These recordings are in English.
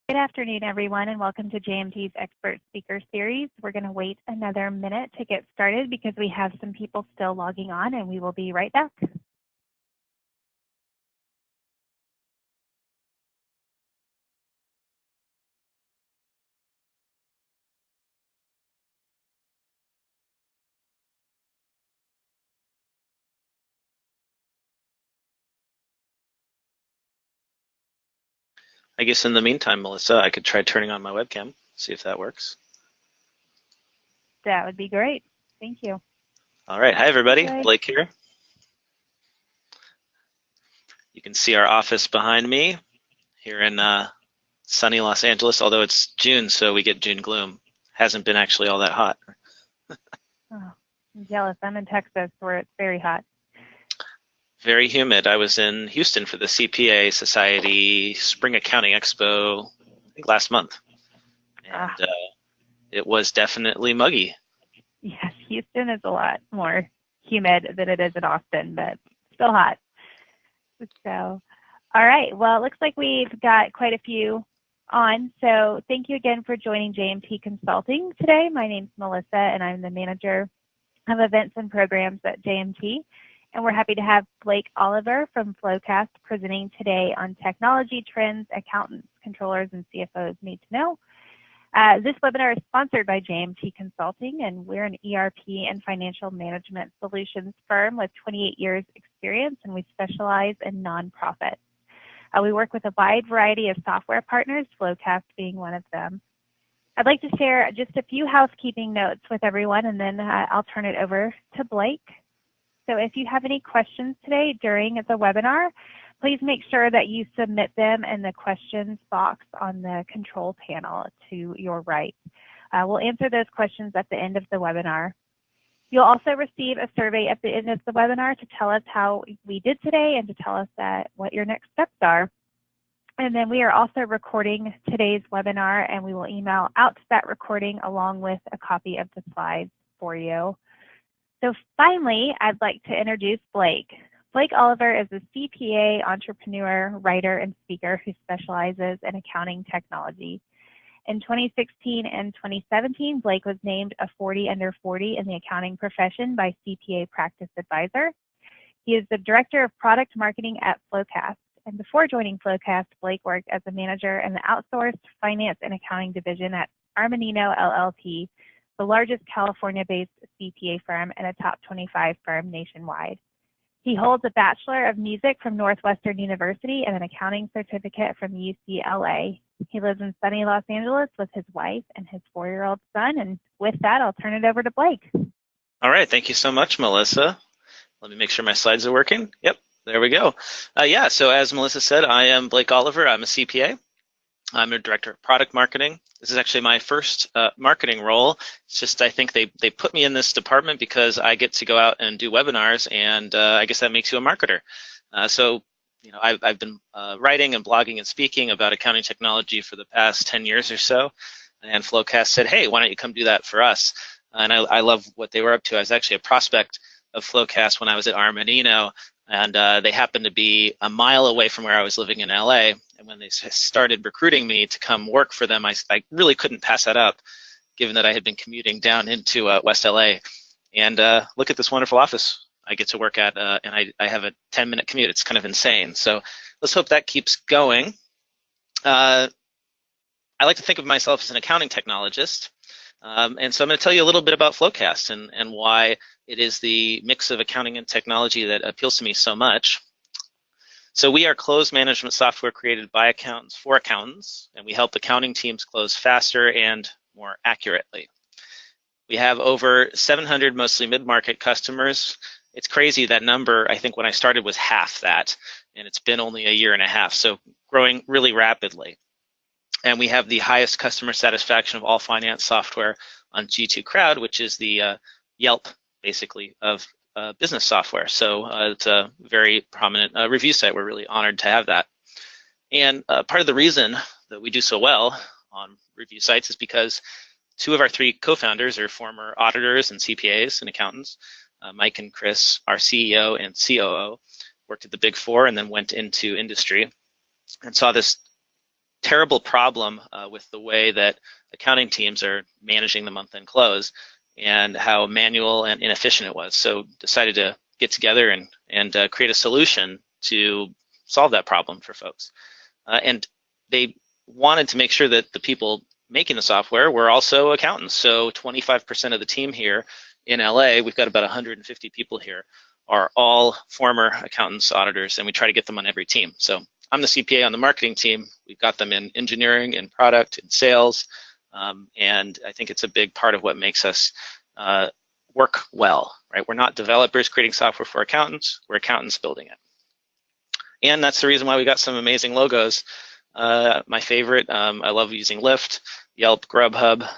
Good afternoon, everyone, and welcome to JMT's Expert Speaker Series. We're going to wait another minute to get started because we have some people still logging on, and we will be right back. I guess in the meantime, Melissa, I could try turning on my webcam, see if that works. That would be great. Thank you. All right. Hi, everybody. Good. Blake here. You can see our office behind me here in sunny Los Angeles, although it's June, so we get June gloom. Hasn't been actually all that hot. Oh, I'm jealous. I'm in Texas where it's very hot. Very humid. I was in Houston for the CPA Society Spring Accounting Expo, I think last month. And it was definitely muggy. Yes, Houston is a lot more humid than it is in Austin, but still hot. So, all right. Well, it looks like we've got quite a few on. So thank you again for joining JMT Consulting today. My name's Melissa, and I'm the manager of events and programs at JMT. And we're happy to have Blake Oliver from FloQast presenting today on technology trends accountants, controllers, and CFOs need to know. This webinar is sponsored by JMT Consulting, and we're an ERP and financial management solutions firm with 28 years experience, and we specialize in nonprofits. We work with a wide variety of software partners, FloQast being one of them. I'd like to share just a few housekeeping notes with everyone, and then I'll turn it over to Blake. So if you have any questions today during the webinar, please make sure that you submit them in the questions box on the control panel to your right. We'll answer those questions at the end of the webinar. You'll also receive a survey at the end of the webinar to tell us how we did today and to tell us what your next steps are. And then we are also recording today's webinar, and we will email out that recording along with a copy of the slides for you. So finally, I'd like to introduce Blake. Blake Oliver is a CPA, entrepreneur, writer, and speaker who specializes in accounting technology. In 2016 and 2017, Blake was named a 40 under 40 in the accounting profession by CPA Practice Advisor. He is the Director of Product Marketing at FloQast. And before joining FloQast, Blake worked as a manager in the outsourced finance and accounting division at Armanino LLP, the largest California-based CPA firm and a top 25 firm nationwide. He holds a Bachelor of Music from Northwestern University and an accounting certificate from UCLA. He lives in sunny Los Angeles with his wife and his 4-year-old son. And with that, I'll turn it over to Blake. All right. Thank you so much, Melissa. Let me make sure my slides are working. Yep. There we go. Yeah, so as Melissa said, I am Blake Oliver. I'm a CPA. I'm a director of product marketing. This is actually my first marketing role. It's just I think they put me in this department because I get to go out and do webinars, and I guess that makes you a marketer. So you know, I've been writing and blogging and speaking about accounting technology for the past 10 years or so, and FloQast said, hey, why don't you come do that for us? And I love what they were up to. I was actually a prospect of FloQast when I was at Armanino, and they happened to be a mile away from where I was living in LA. And when they started recruiting me to come work for them, I really couldn't pass that up, given that I had been commuting down into West LA. And look at this wonderful office I get to work at, and I have a 10-minute commute. It's kind of insane. So let's hope that keeps going. I like to think of myself as an accounting technologist. And so I'm going to tell you a little bit about FloQast and why it is the mix of accounting and technology that appeals to me so much. So we are close management software created by accountants for accountants, and we help accounting teams close faster and more accurately. We have over 700 mostly mid-market customers. It's crazy, that number, I think when I started was half that, and it's been only a year and a half, so growing really rapidly. And we have the highest customer satisfaction of all finance software on G2 Crowd, which is the Yelp, basically, of business software. So it's a very prominent review site. We're really honored to have that. And part of the reason that we do so well on review sites is because 2 of our 3 co-founders are former auditors and CPAs and accountants. Mike and Chris, our CEO and COO, worked at the Big Four and then went into industry and saw this terrible problem with the way that accounting teams are managing the month-end close and how manual and inefficient it was. So decided to get together and create a solution to solve that problem for folks. And they wanted to make sure that the people making the software were also accountants. So 25% of the team here in LA, we've got about 150 people here, are all former accountants, auditors, and we try to get them on every team. So I'm the CPA on the marketing team. We've got them in engineering, in product, in sales, and I think it's a big part of what makes us work well, right? We're not developers creating software for accountants, we're accountants building it. And that's the reason why we got some amazing logos. My favorite, I love using Lyft, Yelp, Grubhub,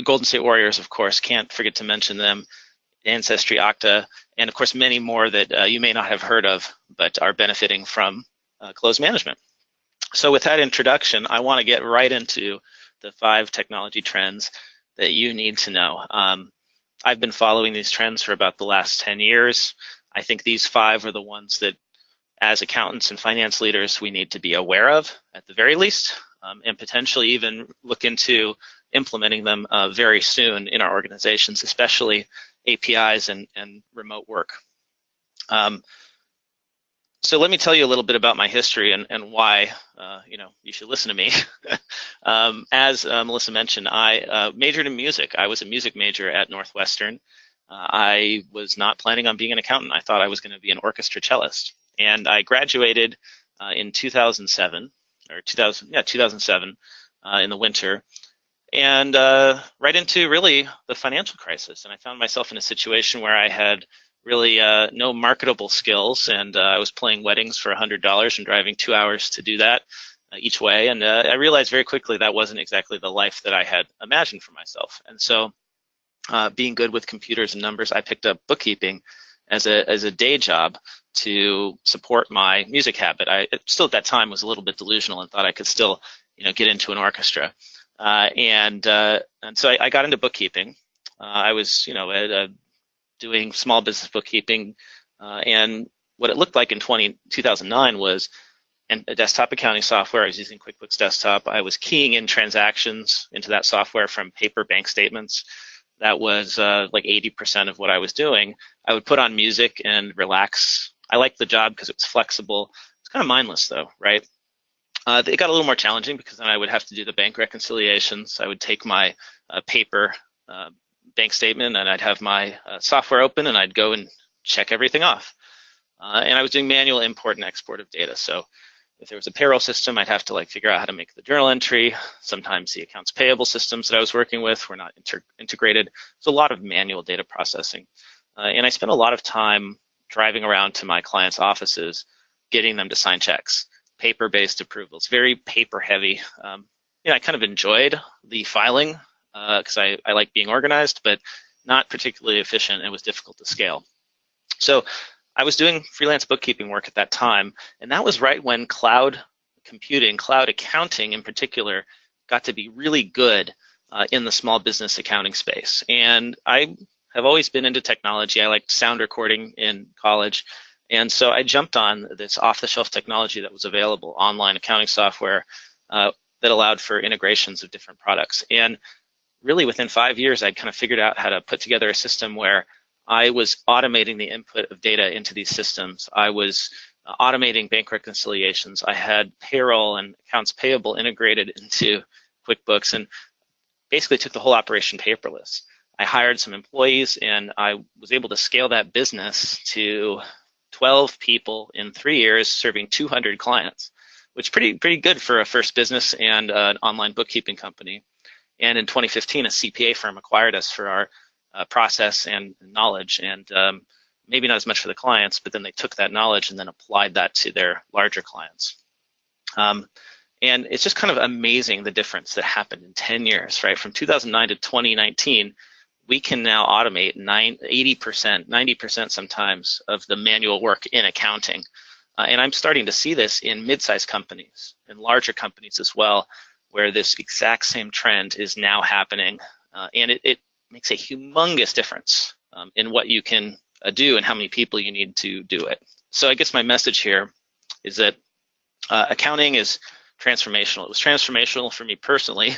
Golden State Warriors, of course, can't forget to mention them, Ancestry, Okta, and of course many more that you may not have heard of, but are benefiting from close management. So with that introduction, I want to get right into the 5 technology trends that you need to know. I've been following these trends for about the last 10 years. I think these 5 are the ones that as accountants and finance leaders we need to be aware of at the very least, and potentially even look into implementing them very soon in our organizations, especially APIs and remote work. So let me tell you a little bit about my history and why you should listen to me. As Melissa mentioned, I majored in music. I was a music major at Northwestern. I was not planning on being an accountant. I thought I was going to be an orchestra cellist. And I graduated in 2007 in the winter, and right into really the financial crisis. And I found myself in a situation where I had really no marketable skills, and I was playing weddings for $100 and driving 2 hours to do that each way. And I realized very quickly that wasn't exactly the life that I had imagined for myself. And so being good with computers and numbers, I picked up bookkeeping as a day job to support my music habit. I still at that time was a little bit delusional and thought I could still get into an orchestra. And so I got into bookkeeping. I was doing small business bookkeeping, and what it looked like in 2009 was a desktop accounting software. I was using QuickBooks Desktop. I was keying in transactions into that software from paper bank statements. That was like 80% of what I was doing. I would put on music and relax. I liked the job because it was flexible. It's kind of mindless though, right? It got a little more challenging because then I would have to do the bank reconciliations. I would take my paper bank statement and I'd have my software open and I'd go and check everything off. And I was doing manual import and export of data. So if there was a payroll system, I'd have to figure out how to make the journal entry. Sometimes the accounts payable systems that I was working with were not integrated. So a lot of manual data processing. And I spent a lot of time driving around to my clients' offices, getting them to sign checks, paper-based approvals, very paper-heavy. I kind of enjoyed the filing because I like being organized, but not particularly efficient and was difficult to scale. So I was doing freelance bookkeeping work at that time, and that was right when cloud computing, cloud accounting in particular, got to be really good in the small business accounting space. And I have always been into technology. I liked sound recording in college. And so I jumped on this off-the-shelf technology that was available, online accounting software that allowed for integrations of different products. And really within 5 years, I'd kind of figured out how to put together a system where I was automating the input of data into these systems. I was automating bank reconciliations. I had payroll and accounts payable integrated into QuickBooks and basically took the whole operation paperless. I hired some employees and I was able to scale that business to 12 people in 3 years, serving 200 clients, which is pretty good for a first business and an online bookkeeping company. And in 2015, a CPA firm acquired us for our process and knowledge, and maybe not as much for the clients, but then they took that knowledge and then applied that to their larger clients. And it's just kind of amazing the difference that happened in 10 years, right? From 2009 to 2019, we can now automate 80%, 90% sometimes of the manual work in accounting. And I'm starting to see this in mid-sized companies and larger companies as well, where this exact same trend is now happening. And it makes a humongous difference in what you can do and how many people you need to do it. So I guess my message here is that accounting is transformational. It was transformational for me personally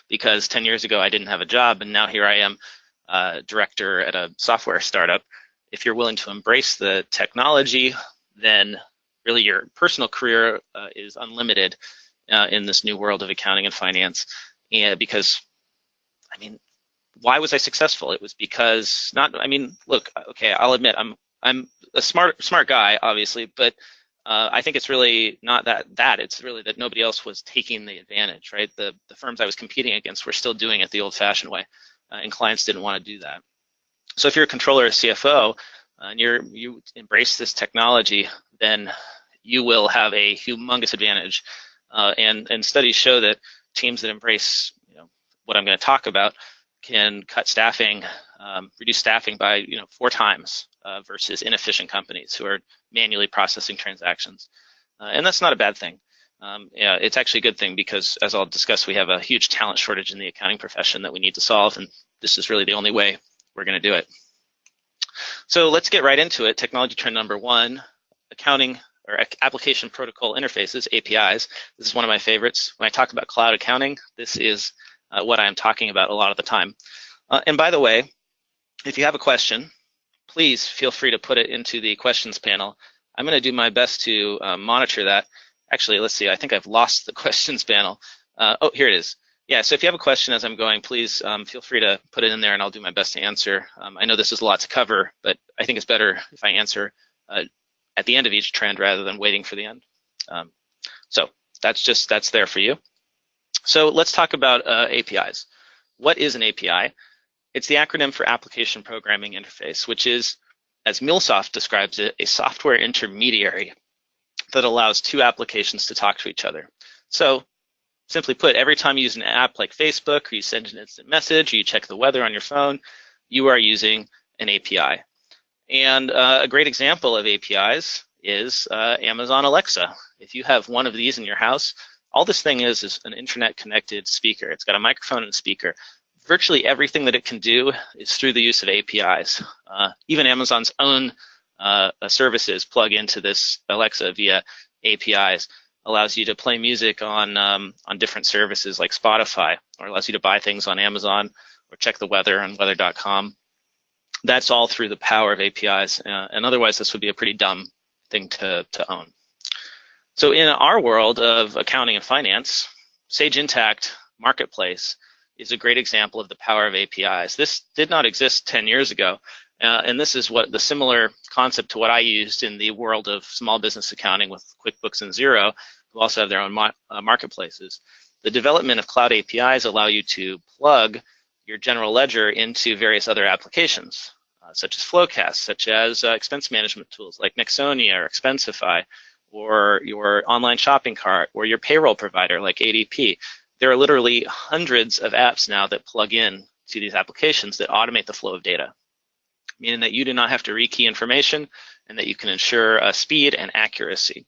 because 10 years ago I didn't have a job, and now here I am, director at a software startup. If you're willing to embrace the technology, then really your personal career is unlimited in this new world of accounting and finance. And because, I mean, why was I successful? It was because look, okay, I'll admit I'm a smart guy, obviously, but I think it's really not that. It's really that nobody else was taking the advantage, right? The firms I was competing against were still doing it the old-fashioned way, and clients didn't want to do that. So if you're a controller or a CFO, and you embrace this technology, then you will have a humongous advantage. And studies show that teams that embrace what I'm going to talk about can cut staffing, reduce staffing by 4 times versus inefficient companies who are manually processing transactions. And that's not a bad thing. Yeah, it's actually a good thing because, as I'll discuss, we have a huge talent shortage in the accounting profession that we need to solve, and this is really the only way we're going to do it. So let's get right into it. Technology trend number 1, accounting or application protocol interfaces, APIs. This is one of my favorites. When I talk about cloud accounting, this is what I am talking about a lot of the time. And by the way, if you have a question, please feel free to put it into the questions panel. I'm going to do my best to monitor that. Actually, let's see, I think I've lost the questions panel. Oh, here it is. Yeah, so if you have a question as I'm going, please feel free to put it in there and I'll do my best to answer. I know this is a lot to cover, but I think it's better if I answer at the end of each trend rather than waiting for the end. So that's there for you. So let's talk about APIs. What is an API? It's the acronym for Application Programming Interface, which is, as MuleSoft describes it, a software intermediary that allows 2 applications to talk to each other. So simply put, every time you use an app like Facebook, or you send an instant message, or you check the weather on your phone, you are using an API. And a great example of APIs is Amazon Alexa. If you have one of these in your house, all this thing is an internet-connected speaker. It's got a microphone and a speaker. Virtually everything that it can do is through the use of APIs. Even Amazon's own services plug into this Alexa via APIs. Allows you to play music on different services like Spotify, or allows you to buy things on Amazon, or check the weather on weather.com. That's all through the power of APIs, and otherwise this would be a pretty dumb thing to own. So in our world of accounting and finance, Sage Intacct Marketplace is a great example of the power of APIs. This did not exist 10 years ago, and this is what the similar concept to what I used in the world of small business accounting with QuickBooks and Xero, who also have their own marketplaces. The development of cloud APIs allow you to plug your general ledger into various other applications, such as FloQast, such as expense management tools like Nexonia or Expensify, or your online shopping cart, or your payroll provider like ADP. There are literally hundreds of apps now that plug in to these applications that automate the flow of data, meaning that you do not have to rekey information and that you can ensure speed and accuracy.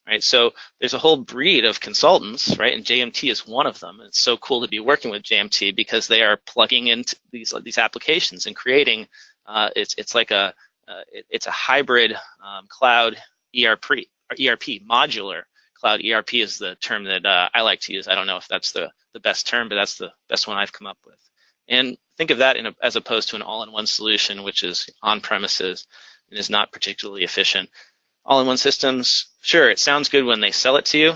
Right, so there's a whole breed of consultants, right, and JMT is one of them. It's so cool to be working with JMT because they are plugging into these applications and creating. It's a hybrid cloud ERP, modular cloud ERP is the term that I like to use. I don't know if that's the best term, but that's the best one I've come up with. And think of that as opposed to an all-in-one solution, which is on-premises and is not particularly efficient. All-in-one systems, sure, it sounds good when they sell it to you,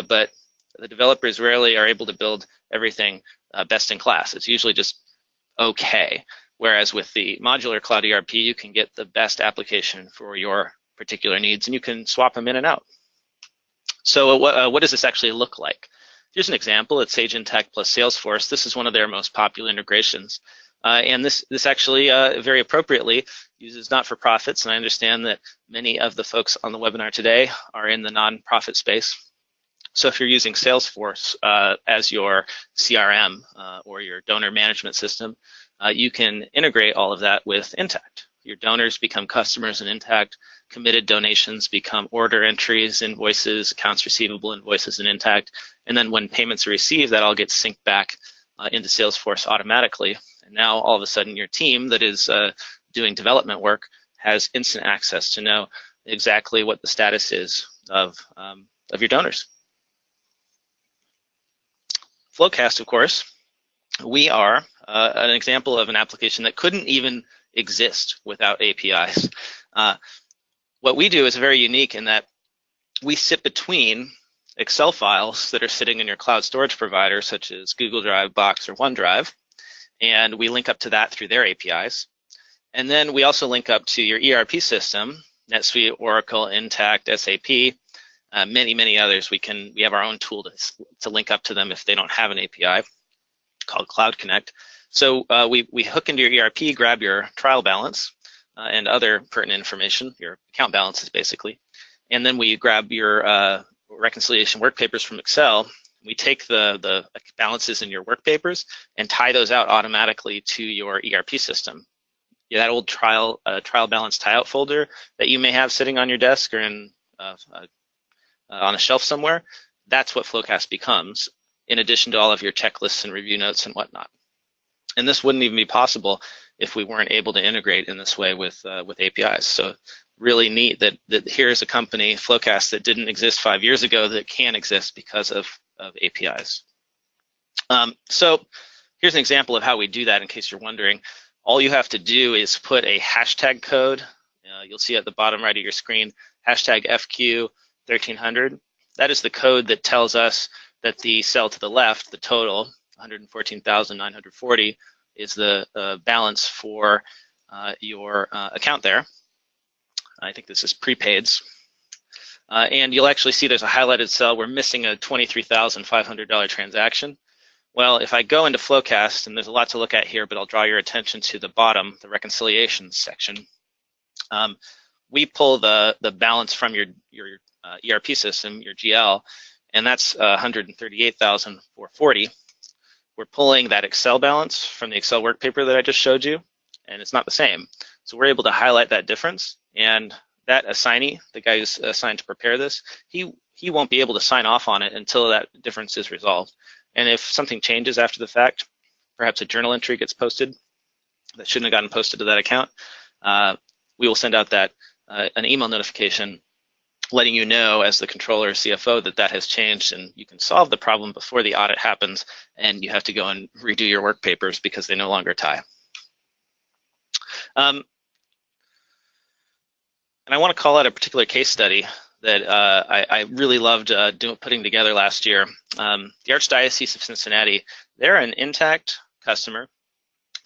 but the developers rarely are able to build everything best in class. It's usually just okay. Whereas with the modular cloud ERP, you can get the best application for your particular needs, and you can swap them in and out. So what does this actually look like? Here's an example. It's Sage Intacct plus Salesforce. This is one of their most popular integrations. And this actually very appropriately uses not-for-profits, and I understand that many of the folks on the webinar today are in the nonprofit space. So if you're using Salesforce as your CRM or your donor management system, you can integrate all of that with Intacct. Your donors become customers in Intacct. Committed donations become order entries, invoices, accounts receivable invoices in Intacct. And then when payments are received, that all gets synced back into Salesforce automatically. And now all of a sudden your team that is doing development work has instant access to know exactly what the status is of your donors. FloQast, of course, we are an example of an application that couldn't even exist without APIs. What we do is very unique in that we sit between Excel files that are sitting in your cloud storage provider, such as Google Drive, Box, or OneDrive, and we link up to that through their APIs. And then we also link up to your ERP system, NetSuite, Oracle, Intact, SAP, many, many others. We have our own tool to link up to them if they don't have an API called Cloud Connect. So we hook into your ERP, grab your trial balance and other pertinent information, your account balances basically, and then we grab your reconciliation work papers from Excel. We take the balances in your work papers and tie those out automatically to your ERP system. Yeah, that old trial balance tie-out folder that you may have sitting on your desk or in on a shelf somewhere, that's what FloQast becomes, in addition to all of your checklists and review notes and whatnot. And this wouldn't even be possible if we weren't able to integrate in this way with APIs. So really neat that here's a company, FloQast, that didn't exist 5 years ago that can exist because of APIs. So here's an example of how we do that in case you're wondering. All you have to do is put a hashtag code. You'll see at the bottom right of your screen, hashtag FQ1300. That is the code that tells us that the cell to the left, the total, 114,940, is the balance for your account there. I think this is prepaids. And you'll actually see there's a highlighted cell. We're missing a $23,500 transaction. Well, if I go into FloQast, and there's a lot to look at here, but I'll draw your attention to the bottom, the reconciliations section. We pull the balance from your ERP system, your GL, and that's 138,440. We're pulling that Excel balance from the Excel work paper that I just showed you, and it's not the same. So we're able to highlight that difference, and that assignee, the guy who's assigned to prepare this, he won't be able to sign off on it until that difference is resolved. And if something changes after the fact, perhaps a journal entry gets posted that shouldn't have gotten posted to that account, we will send out that an email notification letting you know as the controller or CFO that has changed, and you can solve the problem before the audit happens and you have to go and redo your work papers because they no longer tie. And I want to call out a particular case study that I really loved putting together last year. The Archdiocese of Cincinnati, they're an Intact customer.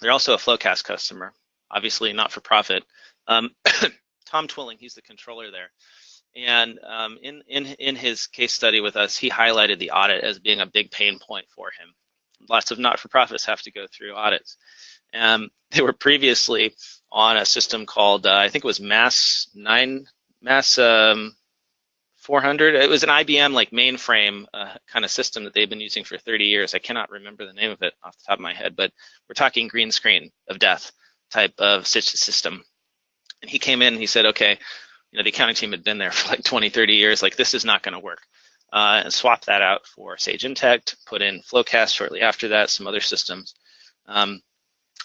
They're also a FloQast customer, obviously not for profit. Tom Twilling, he's the controller there. And in his case study with us, he highlighted the audit as being a big pain point for him. Lots of not-for-profits have to go through audits. They were previously on a system called, I think it was Mass 400. It was an IBM like mainframe kind of system that they've been using for 30 years. I cannot remember the name of it off the top of my head, but we're talking green screen of death type of system. And he came in and he said, okay, you know, the accounting team had been there for like 20, 30 years, like this is not going to work. And swap that out for Sage Intacct, put in FloQast shortly after that, some other systems. And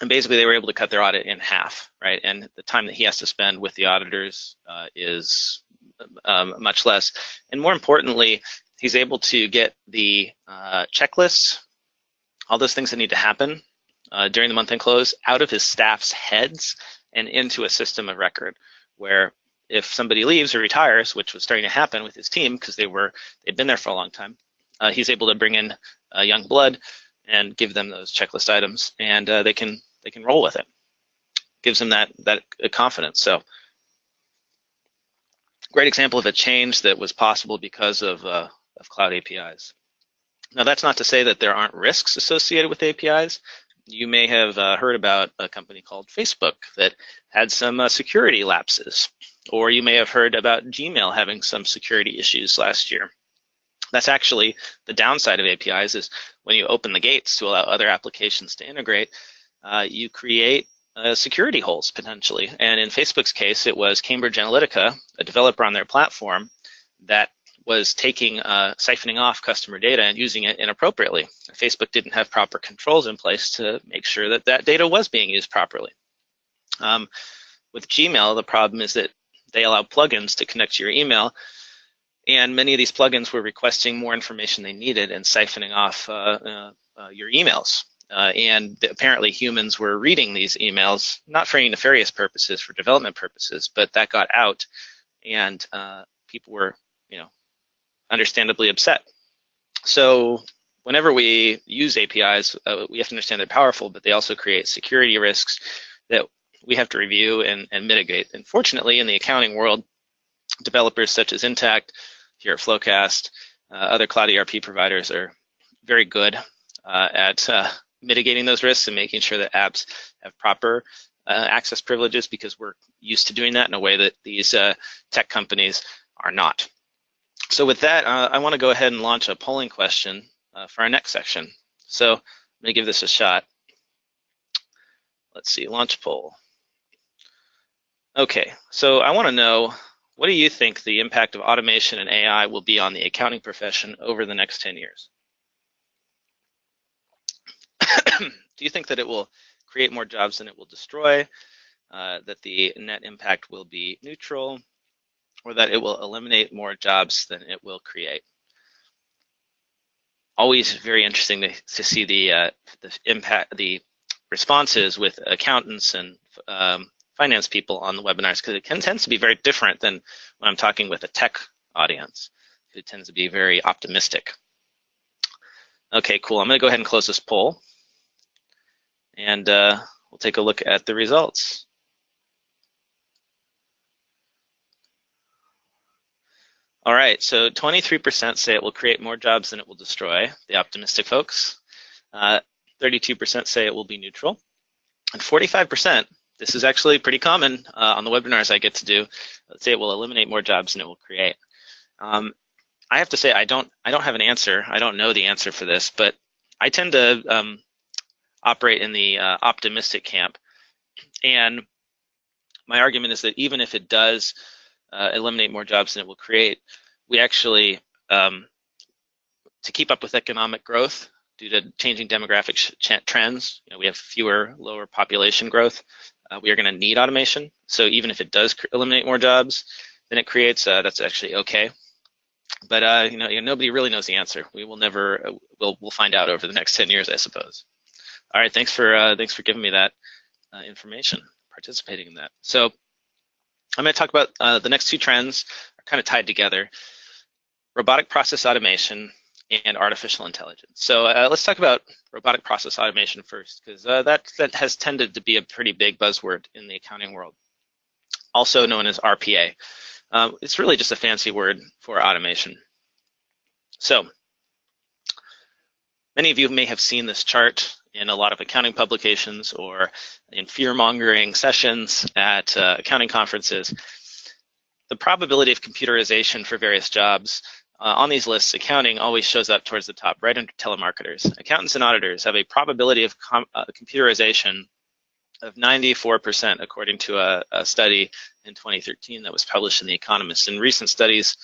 basically they were able to cut their audit in half, right? And the time that he has to spend with the auditors is much less. And more importantly, he's able to get the checklists, all those things that need to happen during the month-end close out of his staff's heads and into a system of record where if somebody leaves or retires, which was starting to happen with his team because they'd been there for a long time, he's able to bring in young blood and give them those checklist items, and they can roll with it. Gives them that confidence. So great example of a change that was possible because of cloud APIs. Now that's not to say that there aren't risks associated with APIs. You may have heard about a company called Facebook that had some security lapses, or you may have heard about Gmail having some security issues last year. That's actually the downside of APIs is when you open the gates to allow other applications to integrate, you create security holes potentially. And in Facebook's case, it was Cambridge Analytica, a developer on their platform that was siphoning off customer data and using it inappropriately. Facebook didn't have proper controls in place to make sure that that data was being used properly. With Gmail, the problem is that they allow plugins to connect to your email, And many of these plugins were requesting more information they needed and siphoning off your emails. And apparently humans were reading these emails, not for any nefarious purposes, for development purposes, but that got out, and people were, understandably upset. So whenever we use APIs, we have to understand they're powerful, but they also create security risks that we have to review and mitigate. And fortunately, in the accounting world, developers such as Intact, here at FloQast, other cloud ERP providers are very good at mitigating those risks and making sure that apps have proper access privileges, because we're used to doing that in a way that these tech companies are not. So with that, I want to go ahead and launch a polling question for our next section. So I'm going to give this a shot. Let's see, launch poll. Okay, so I want to know, what do you think the impact of automation and AI will be on the accounting profession over the next 10 years? Do you think that it will create more jobs than it will destroy, that the net impact will be neutral, or that it will eliminate more jobs than it will create? Always very interesting to see the impact, the responses with accountants and finance people on the webinars, because it tends to be very different than when I'm talking with a tech audience, who tends to be very optimistic. Okay, cool. I'm going to go ahead and close this poll, and we'll take a look at the results. All right, so 23% say it will create more jobs than it will destroy, the optimistic folks. 32% say it will be neutral. And 45%, this is actually pretty common on the webinars I get to do, say it will eliminate more jobs than it will create. I have to say, I don't have an answer. I don't know the answer for this, but I tend to operate in the optimistic camp. And my argument is that even if it does eliminate more jobs than it will create, we actually, to keep up with economic growth due to changing demographic trends, we have fewer, lower population growth. We are going to need automation. So even if it does eliminate more jobs than it creates, that's actually okay. But nobody really knows the answer. We will never. We'll find out over the next 10 years, I suppose. All right, thanks for giving me that information, participating in that. So I'm going to talk about the next two trends are kind of tied together: robotic process automation and artificial intelligence. So let's talk about robotic process automation first, because that has tended to be a pretty big buzzword in the accounting world, also known as RPA. It's really just a fancy word for automation. So many of you may have seen this chart in a lot of accounting publications or in fear-mongering sessions at accounting conferences. The probability of computerization for various jobs on these lists, accounting always shows up towards the top, right under telemarketers. Accountants and auditors have a probability of computerization of 94%, according to a study in 2013 that was published in The Economist. And recent studies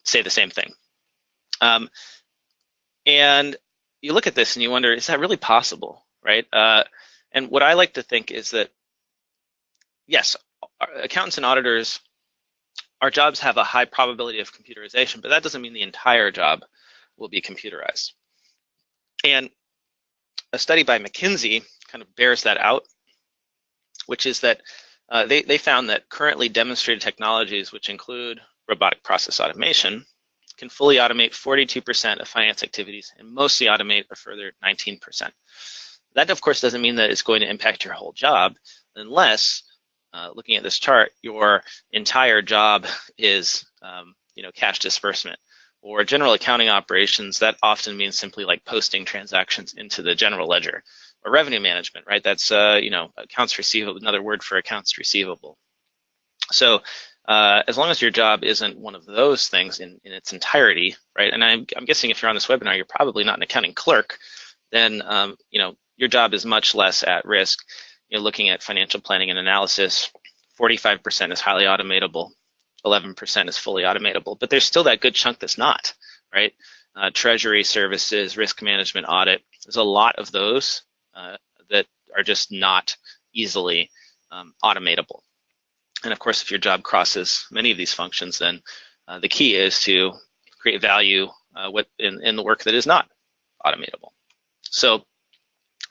say the same thing. And you look at this and you wonder, is that really possible, right? And what I like to think is that, yes, accountants and auditors, our jobs have a high probability of computerization, but that doesn't mean the entire job will be computerized. And a study by McKinsey kind of bears that out, which is that they found that currently demonstrated technologies, which include robotic process automation, can fully automate 42% of finance activities and mostly automate a further 19%. That, of course, doesn't mean that it's going to impact your whole job, unless, looking at this chart, your entire job is cash disbursement or general accounting operations. That often means simply like posting transactions into the general ledger, or revenue management, right? That's accounts receivable, another word for accounts receivable. So as long as your job isn't one of those things in its entirety, right? And I'm guessing if you're on this webinar, you're probably not an accounting clerk, then your job is much less at risk. Looking at financial planning and analysis, 45% is highly automatable, 11% is fully automatable, but there's still that good chunk that's not, right? Treasury services, risk management, audit, there's a lot of those that are just not easily automatable. And of course, if your job crosses many of these functions, then the key is to create value in the work that is not automatable. So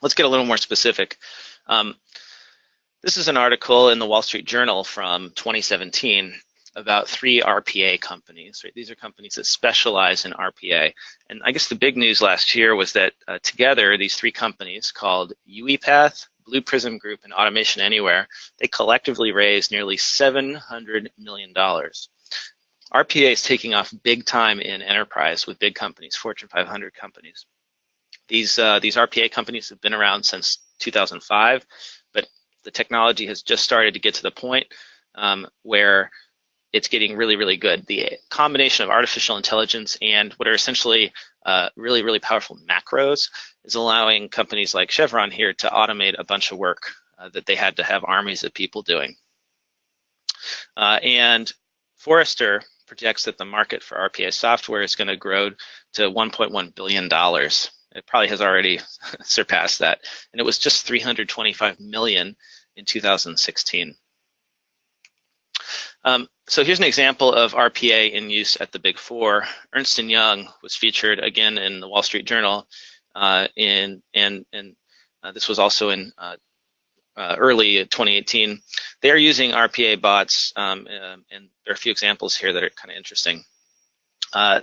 let's get a little more specific. This is an article in the Wall Street Journal from 2017 about 3 RPA companies. Right? These are companies that specialize in RPA. And I guess the big news last year was that together, these 3 companies called UiPath, Blue Prism Group, and Automation Anywhere, they collectively raised nearly $700 million. RPA is taking off big time in enterprise with big companies, Fortune 500 companies. These RPA companies have been around since 2005, but the technology has just started to get to the point where it's getting really, really good. The combination of artificial intelligence and what are essentially really, really powerful macros is allowing companies like Chevron here to automate a bunch of work that they had to have armies of people doing. And Forrester projects that the market for RPA software is going to grow to $1.1 billion. It probably has already surpassed that. And it was just $325 million in 2016. So here's an example of RPA in use at the Big Four. Ernst & Young was featured again in the Wall Street Journal, and this was also in early 2018. They are using RPA bots, and there are a few examples here that are kind of interesting.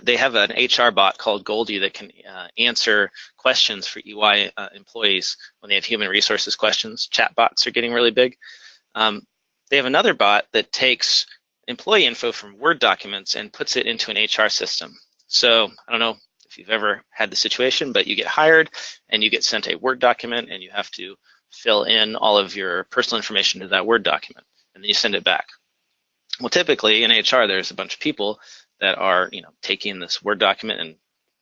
They have an HR bot called Goldie that can answer questions for EY employees when they have human resources questions. Chat bots are getting really big. They have another bot that takes employee info from Word documents and puts it into an HR system. So I don't know if you've ever had the situation, but you get hired and you get sent a Word document and you have to fill in all of your personal information to that Word document, and then you send it back. Well, typically in HR, there's a bunch of people that are, taking this Word document and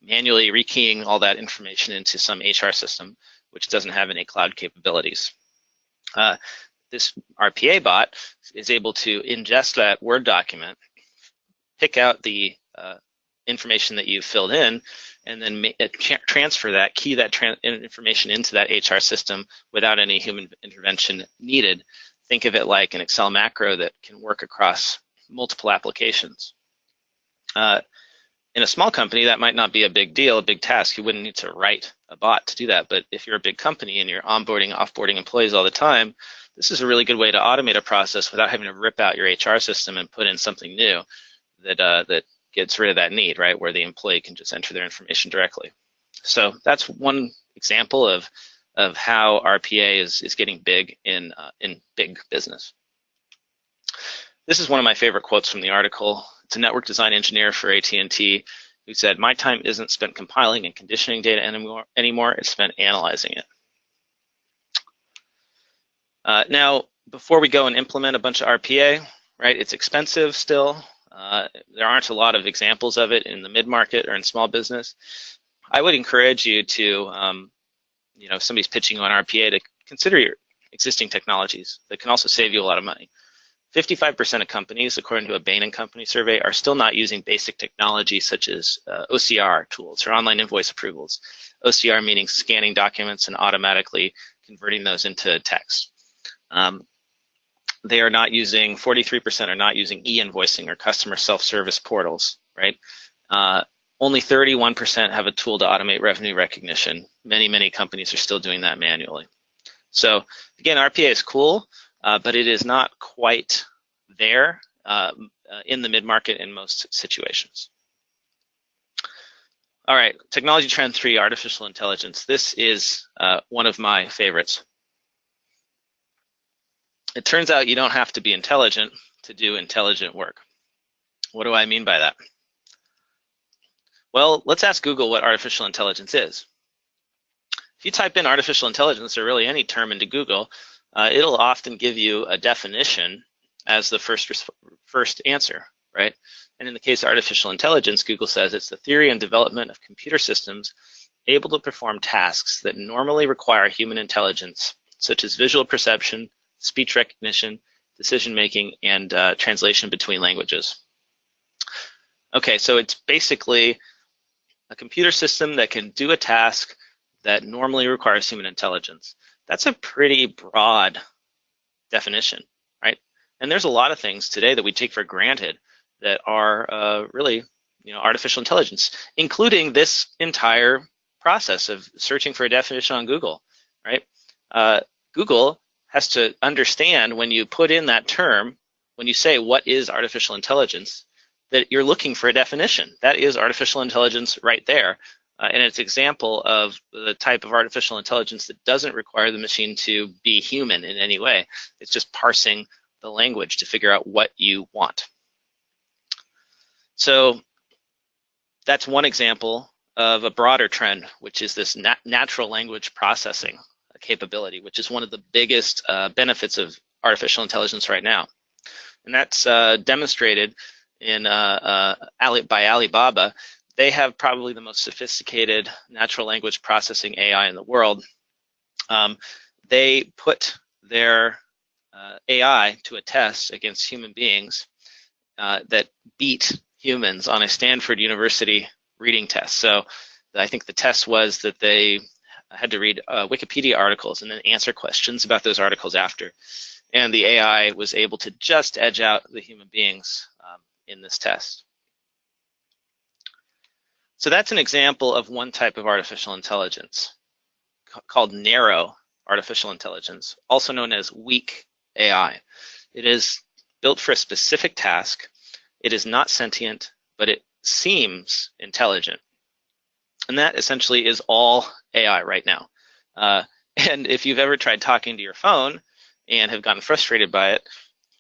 manually rekeying all that information into some HR system, which doesn't have any cloud capabilities. This RPA bot is able to ingest that Word document, pick out the information that you've filled in, and then transfer that, key that information into that HR system without any human intervention needed. Think of it like an Excel macro that can work across multiple applications. In a small company, that might not be a big deal, a big task. You wouldn't need to write a bot to do that. But if you're a big company and you're onboarding, offboarding employees all the time, this is a really good way to automate a process without having to rip out your HR system and put in something new that gets rid of that need, right, where the employee can just enter their information directly. So that's one example of how RPA is getting big in big business. This is one of my favorite quotes from the article. It's a network design engineer for AT&T who said, "My time isn't spent compiling and conditioning data anymore, it's spent analyzing it." Now, before we go and implement a bunch of RPA, right, it's expensive still. There aren't a lot of examples of it in the mid-market or in small business. I would encourage you to, if somebody's pitching you on RPA, to consider your existing technologies that can also save you a lot of money. 55% of companies, according to a Bain & Company survey, are still not using basic technology such as OCR tools or online invoice approvals. OCR meaning scanning documents and automatically converting those into text. They are not using, 43% are not using e-invoicing or customer self-service portals, right? Only 31% have a tool to automate revenue recognition. Many companies are still doing that manually. So again, RPA is cool, but it is not quite there in the mid-market in most situations. All right, technology trend 3, artificial intelligence. This is one of my favorites. It turns out you don't have to be intelligent to do intelligent work. What do I mean by that? Well, let's ask Google what artificial intelligence is. If you type in artificial intelligence or really any term into Google, it'll often give you a definition as the first answer, right? And in the case of artificial intelligence, Google says it's the theory and development of computer systems able to perform tasks that normally require human intelligence, such as visual perception, speech recognition, decision-making, and translation between languages. Okay, so it's basically a computer system that can do a task that normally requires human intelligence. That's a pretty broad definition, right? And there's a lot of things today that we take for granted that are really, artificial intelligence, including this entire process of searching for a definition on Google, right? Google has to understand when you put in that term, when you say what is artificial intelligence, that you're looking for a definition. That is artificial intelligence right there. And it's an example of the type of artificial intelligence that doesn't require the machine to be human in any way. It's just parsing the language to figure out what you want. So that's one example of a broader trend, which is this natural language processing capability, which is one of the biggest benefits of artificial intelligence right now. And that's demonstrated in by Alibaba. They have probably the most sophisticated natural language processing AI in the world. They put their AI to a test against human beings that beat humans on a Stanford University reading test. So I think the test was that they had to read Wikipedia articles and then answer questions about those articles after. And the AI was able to just edge out the human beings in this test. So that's an example of one type of artificial intelligence called narrow artificial intelligence, also known as weak AI. It is built for a specific task. It is not sentient, but it seems intelligent. And that essentially is all AI right now. And if you've ever tried talking to your phone and have gotten frustrated by it,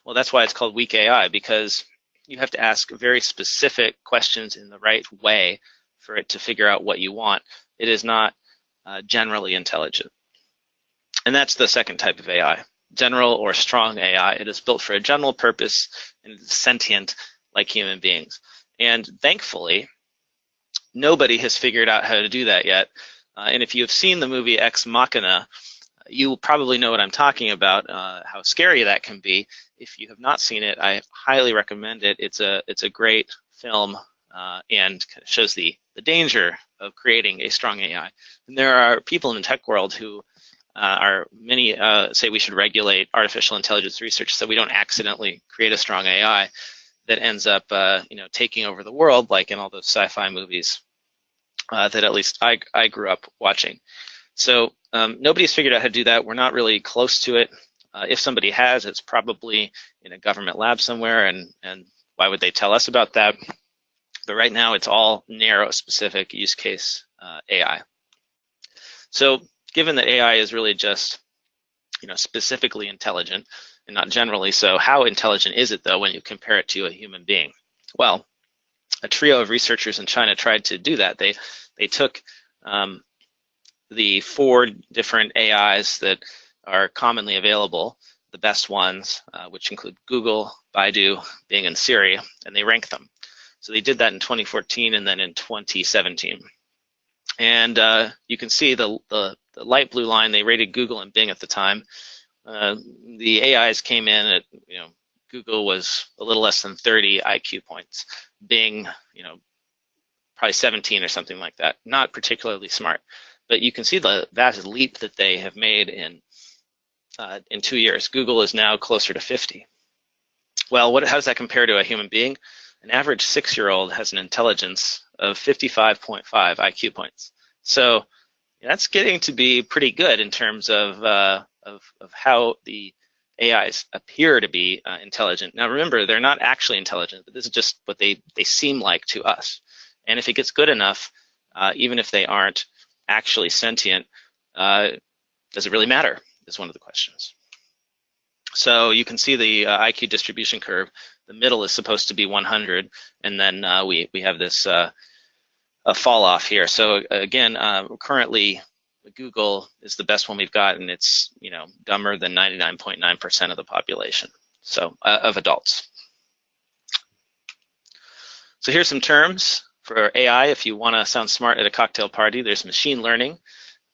well, that's why it's called weak AI, because you have to ask very specific questions in the right way for it to figure out what you want. It is not generally intelligent. And that's the second type of AI, general or strong AI. It is built for a general purpose and it is sentient like human beings. And thankfully, nobody has figured out how to do that yet. And if you have seen the movie Ex Machina, you will probably know what I'm talking about, how scary that can be. If you have not seen it, I highly recommend it. It's a great film and shows the danger of creating a strong AI. And there are people in the tech world who many say we should regulate artificial intelligence research so we don't accidentally create a strong AI that ends up taking over the world, like in all those sci-fi movies that at least I grew up watching. So nobody's figured out how to do that. We're not really close to it. If somebody has, it's probably in a government lab somewhere, and why would they tell us about that? But right now, it's all narrow, specific use case AI. So given that AI is really just specifically intelligent and not generally so, how intelligent is it, though, when you compare it to a human being? Well, a trio of researchers in China tried to do that. They took the 4 different AIs that are commonly available, the best ones, which include Google, Baidu, Bing, and Siri, and they ranked them. So they did that in 2014 and then in 2017. And you can see the light blue line, they rated Google and Bing at the time. The AIs came in at, Google was a little less than 30 IQ points. Bing, probably 17 or something like that. Not particularly smart. But you can see the vast leap that they have made in 2 years. Google is now closer to 50. Well, how does that compare to a human being? An average 6-year-old has an intelligence of 55.5 IQ points. So that's getting to be pretty good in terms of how the AIs appear to be intelligent. Now remember, they're not actually intelligent, but this is just what they seem like to us. And if it gets good enough, even if they aren't actually sentient, does it really matter, is one of the questions. So you can see the IQ distribution curve. The middle is supposed to be 100, and then we have this a fall off here. So again, currently Google is the best one we've got, and it's dumber than 99.9% of the population, so of adults. So here's some terms for AI. If you want to sound smart at a cocktail party, there's machine learning.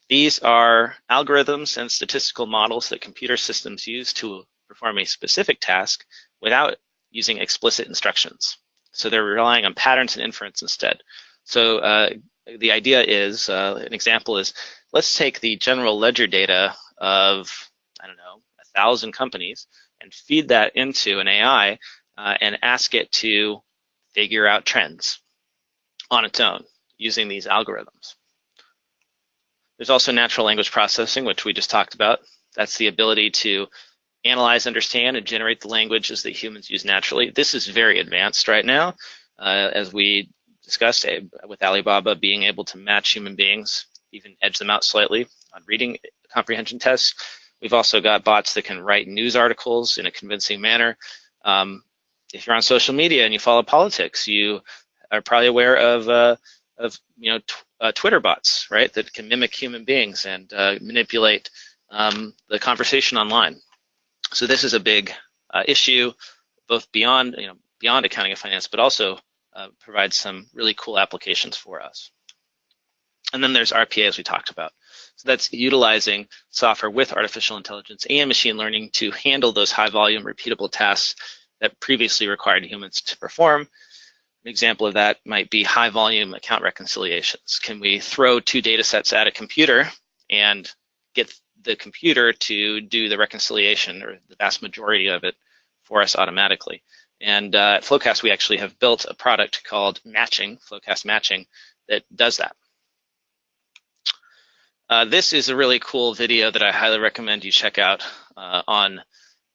These are algorithms and statistical models that computer systems use to perform a specific task without using explicit instructions. So they're relying on patterns and inference instead. So the idea is, an example is, let's take the general ledger data of, 1,000 companies and feed that into an AI and ask it to figure out trends on its own using these algorithms. There's also natural language processing, which we just talked about. That's the ability to analyze, understand, and generate the languages that humans use naturally. This is very advanced right now, as we discussed, with Alibaba being able to match human beings, even edge them out slightly on reading comprehension tests. We've also got bots that can write news articles in a convincing manner. If you're on social media and you follow politics, you are probably aware of Twitter bots, right, that can mimic human beings and manipulate the conversation online. So this is a big issue, both beyond accounting and finance, but also provides some really cool applications for us. And then there's RPA, as we talked about. So that's utilizing software with artificial intelligence and machine learning to handle those high-volume, repeatable tasks that previously required humans to perform. An example of that might be high-volume account reconciliations. Can we throw two data sets at a computer and get the computer to do the reconciliation, or the vast majority of it, for us automatically? And at FloQast, we actually have built a product called Matching, FloQast Matching, that does that. This is a really cool video that I highly recommend you check out on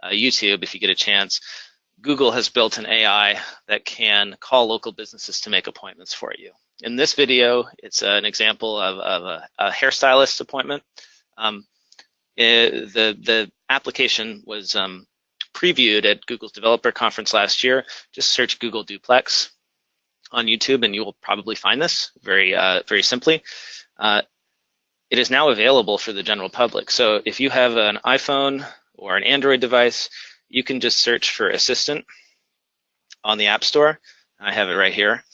YouTube if you get a chance. Google has built an AI that can call local businesses to make appointments for you. In this video, it's an example of a hairstylist appointment. The application was previewed at Google's developer conference last year. Just search Google Duplex on YouTube and you will probably find this very simply. It is now available for the general public. So if you have an iPhone or an Android device, you can just search for Assistant on the App Store. I have it right here.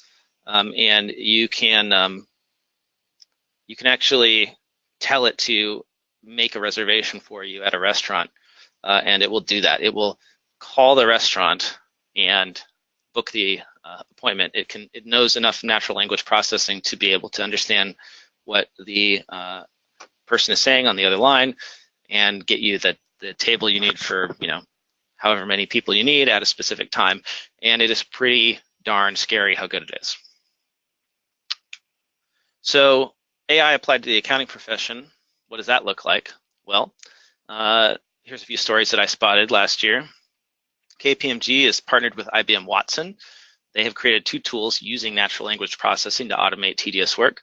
And you can actually tell it to make a reservation for you at a restaurant, and it will do that. It will call the restaurant and book the appointment. It knows enough natural language processing to be able to understand what the person is saying on the other line and get you the table you need for however many people you need at a specific time. And it is pretty darn scary how good it is. So AI applied to the accounting profession, what does that look like? Well, here's a few stories that I spotted last year. KPMG is partnered with IBM Watson. They have created two tools using natural language processing to automate tedious work.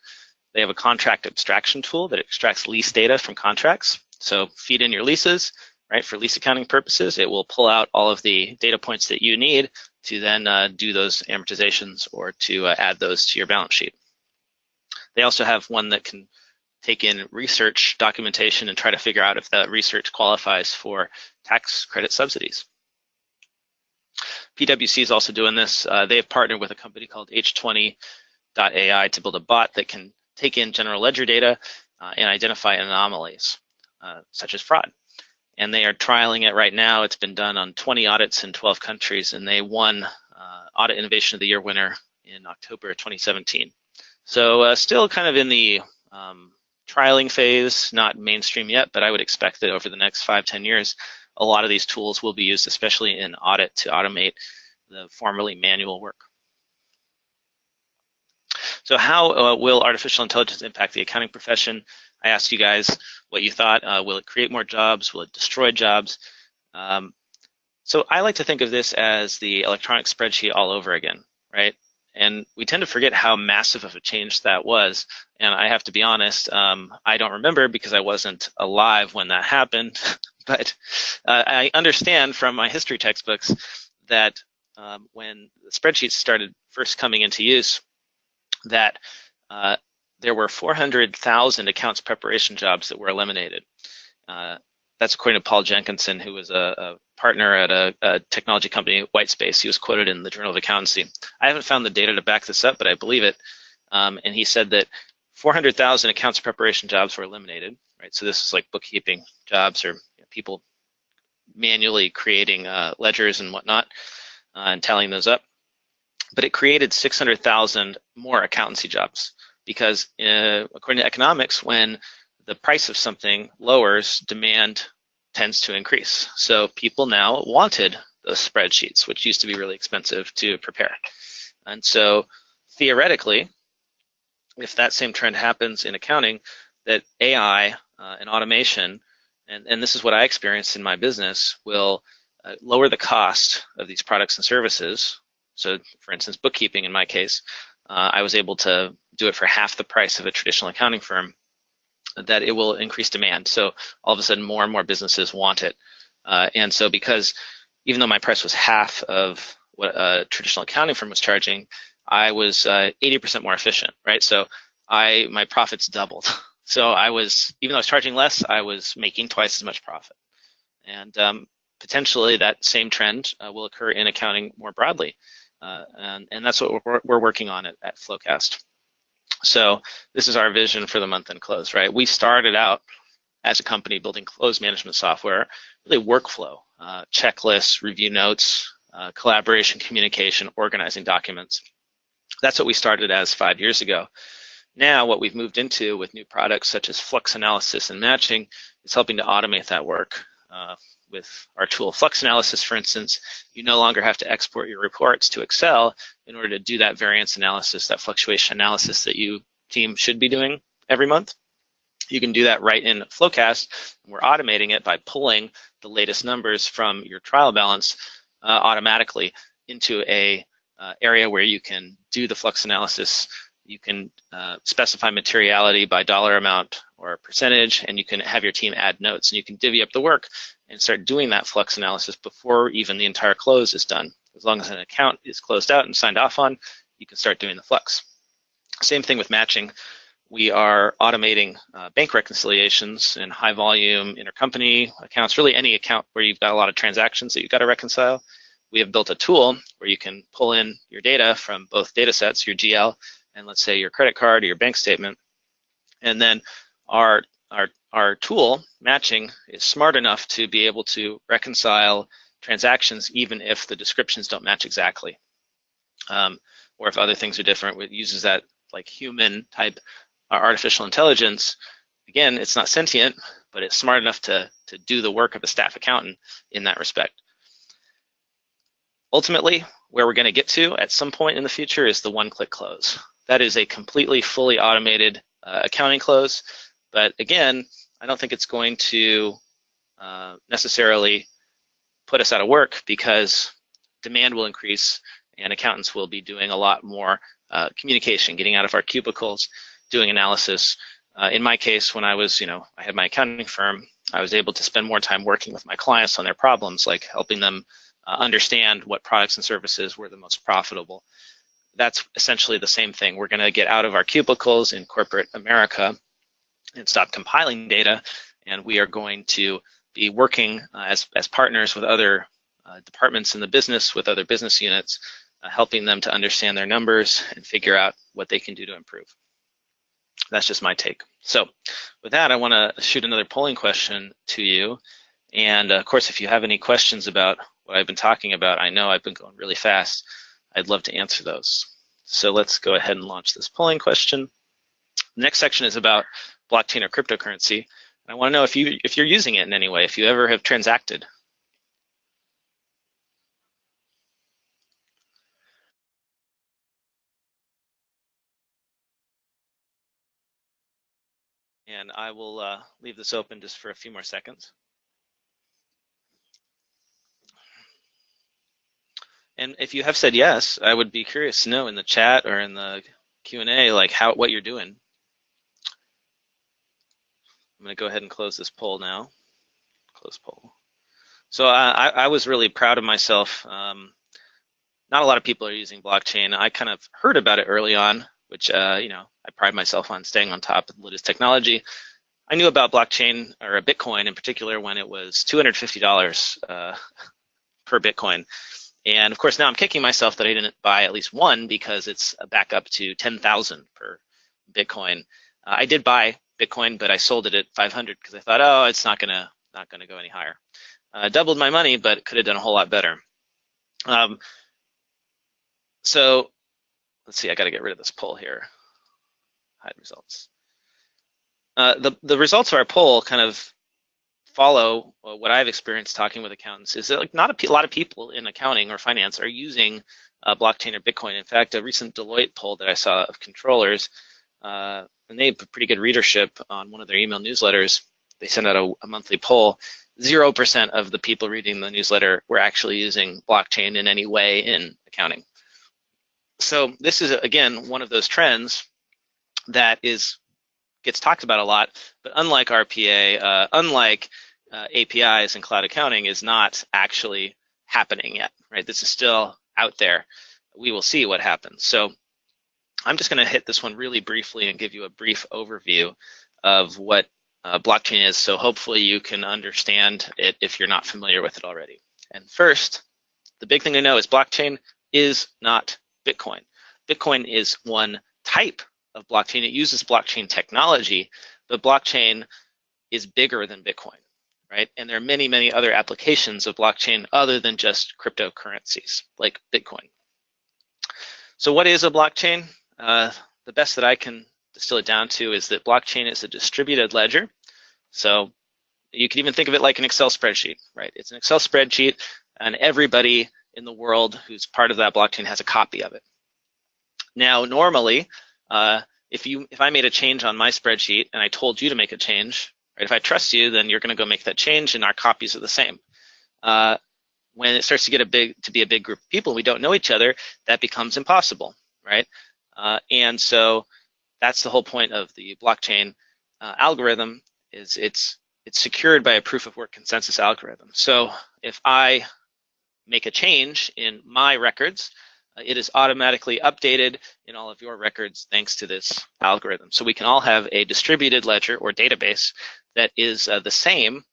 They have a contract abstraction tool that extracts lease data from contracts. So feed in your leases, right, for lease accounting purposes. It will pull out all of the data points that you need to then do those amortizations or to add those to your balance sheet. They also have one that can take in research documentation and try to figure out if that research qualifies for tax credit subsidies. PwC is also doing this. They have partnered with a company called H20.ai to build a bot that can take in general ledger data and identify anomalies, such as fraud. And they are trialing it right now. It's been done on 20 audits in 12 countries, and they won Audit Innovation of the Year winner in October 2017. So still kind of in the trialing phase, not mainstream yet, but I would expect that over the next 5-10 years, a lot of these tools will be used, especially in audit, to automate the formerly manual work. So how will artificial intelligence impact the accounting profession? I asked you guys what you thought. Will it create more jobs? Will it destroy jobs? So I like to think of this as the electronic spreadsheet all over again, right? And we tend to forget how massive of a change that was. And I have to be honest, I don't remember because I wasn't alive when that happened. But I understand from my history textbooks that when the spreadsheets started first coming into use, that there were 400,000 accounts preparation jobs that were eliminated. That's according to Paul Jenkinson, who was a partner at a technology company, Whitespace. He was quoted in the Journal of Accountancy. I haven't found the data to back this up, but I believe it. And he said that 400,000 accounts preparation jobs were eliminated, right? So this is like bookkeeping jobs or people manually creating ledgers and whatnot and tallying those up. But it created 600,000 more accountancy jobs because according to economics, when the price of something lowers, demand tends to increase. So people now wanted those spreadsheets, which used to be really expensive to prepare. And so theoretically, if that same trend happens in accounting, that AI and automation, and this is what I experienced in my business, will lower the cost of these products and services. So for instance, bookkeeping in my case, I was able to do it for half the price of a traditional accounting firm, that it will increase demand. So all of a sudden more and more businesses want it. And so because even though my price was half of what a traditional accounting firm was charging, I was 80% more efficient, right? So my profits doubled. So even though I was charging less, I was making twice as much profit. And potentially that same trend will occur in accounting more broadly. And that's what we're working on at FloQast. So this is our vision for the month-end close, right? We started out as a company building close management software, really workflow, checklists, review notes, collaboration, communication, organizing documents. That's what we started as 5 years ago. Now what we've moved into with new products such as flux analysis and matching is helping to automate that work. With our tool Flux Analysis, for instance, you no longer have to export your reports to Excel in order to do that variance analysis, that fluctuation analysis that you team should be doing every month. You can do that right in FloQast. We're automating it by pulling the latest numbers from your trial balance automatically into a area where you can do the flux analysis. You can specify materiality by dollar amount or percentage, and you can have your team add notes, and you can divvy up the work and start doing that flux analysis before even the entire close is done. As long as an account is closed out and signed off on, you can start doing the flux. Same thing with matching. We are automating bank reconciliations and high volume intercompany accounts, really any account where you've got a lot of transactions that you've got to reconcile. We have built a tool where you can pull in your data from both data sets, your GL, and let's say your credit card or your bank statement. And then our tool, matching, is smart enough to be able to reconcile transactions even if the descriptions don't match exactly. Or if other things are different, it uses that like human type artificial intelligence. Again, it's not sentient, but it's smart enough to do the work of a staff accountant in that respect. Ultimately, where we're going to get to at some point in the future is the one-click close. That is a completely fully automated accounting close. But again, I don't think it's going to necessarily put us out of work, because demand will increase and accountants will be doing a lot more communication, getting out of our cubicles, doing analysis. In my case, when I was, I had my accounting firm, I was able to spend more time working with my clients on their problems, like helping them understand what products and services were the most profitable. That's essentially the same thing. We're going to get out of our cubicles in corporate America and stop compiling data, and we are going to be working as partners with other departments in the business, with other business units, helping them to understand their numbers and figure out what they can do to improve. That's just my take. So with that, I want to shoot another polling question to you. And of course, if you have any questions about what I've been talking about, I know I've been going really fast. I'd love to answer those. So let's go ahead and launch this polling question. The next section is about blockchain or cryptocurrency. I want to know if you're using it in any way, if you ever have transacted. And I will leave this open just for a few more seconds. And if you have said yes, I would be curious to know in the chat or in the Q&A, like what you're doing. I'm going to go ahead and close this poll now. Close poll. So I was really proud of myself. Not a lot of people are using blockchain. I kind of heard about it early on, which I pride myself on staying on top of the latest technology. I knew about blockchain, or a Bitcoin in particular, when it was $250 per Bitcoin. And of course, now I'm kicking myself that I didn't buy at least one, because it's back up to 10,000 per Bitcoin. I did buy Bitcoin, but I sold it at 500 because I thought, oh, it's not gonna go any higher. Doubled my money, but could have done a whole lot better. So let's see, I got to get rid of this poll here. Hide results. The results of our poll kind of follow what I've experienced talking with accountants is that like not a lot of people in accounting or finance are using blockchain or Bitcoin. In fact, a recent Deloitte poll that I saw of controllers, and they have pretty good readership on one of their email newsletters. They send out a monthly poll. 0% of the people reading the newsletter were actually using blockchain in any way in accounting. So this is, again, one of those trends that gets talked about a lot, but unlike RPA, unlike APIs and cloud accounting, is not actually happening yet, right? This is still out there. We will see what happens. So I'm just going to hit this one really briefly and give you a brief overview of what blockchain is, so hopefully you can understand it if you're not familiar with it already. And first, the big thing to know is blockchain is not Bitcoin. Bitcoin is one type of blockchain. It uses blockchain technology, but blockchain is bigger than Bitcoin, right? And there are many, many other applications of blockchain other than just cryptocurrencies like Bitcoin. So what is a blockchain? The best that I can distill it down to is that blockchain is a distributed ledger. So you can even think of it like an Excel spreadsheet, right? It's an Excel spreadsheet, and everybody in the world who's part of that blockchain has a copy of it. Now, normally, if I made a change on my spreadsheet and I told you to make a change, right? If I trust you, then you're going to go make that change, and our copies are the same. When it starts to get to be a big group of people, we don't know each other, that becomes impossible, right? And so that's the whole point of the blockchain algorithm. Is it's secured by a proof of work consensus algorithm. So if I make a change in my records, it is automatically updated in all of your records thanks to this algorithm. So we can all have a distributed ledger or database that is the same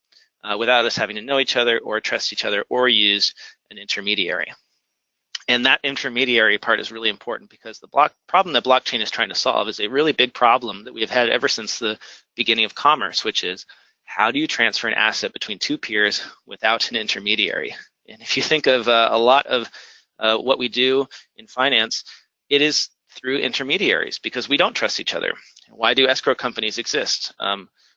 without us having to know each other or trust each other or use an intermediary. And that intermediary part is really important because the problem that blockchain is trying to solve is a really big problem that we've had ever since the beginning of commerce, which is how do you transfer an asset between two peers without an intermediary? And if you think of a lot of what we do in finance, it is through intermediaries because we don't trust each other. Why do escrow companies exist?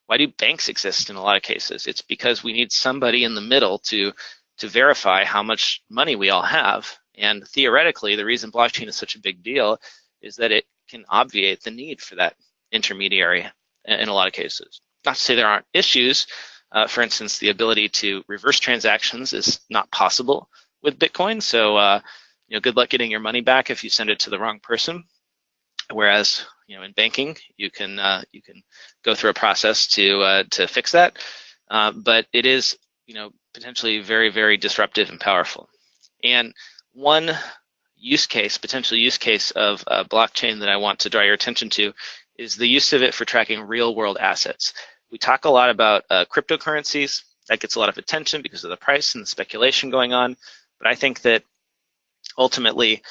Why do banks exist in a lot of cases? It's because we need somebody in the middle to verify how much money we all have. And theoretically, the reason blockchain is such a big deal is that it can obviate the need for that intermediary in a lot of cases. Not to say there aren't issues. For instance, the ability to reverse transactions is not possible with Bitcoin. So, good luck getting your money back if you send it to the wrong person. Whereas, in banking, you can go through a process to fix that. But it is, potentially very, very disruptive and powerful. And one potential use case of blockchain that I want to draw your attention to is the use of it for tracking real-world assets. We talk a lot about cryptocurrencies. That gets a lot of attention because of the price and the speculation going on. But I think that ultimately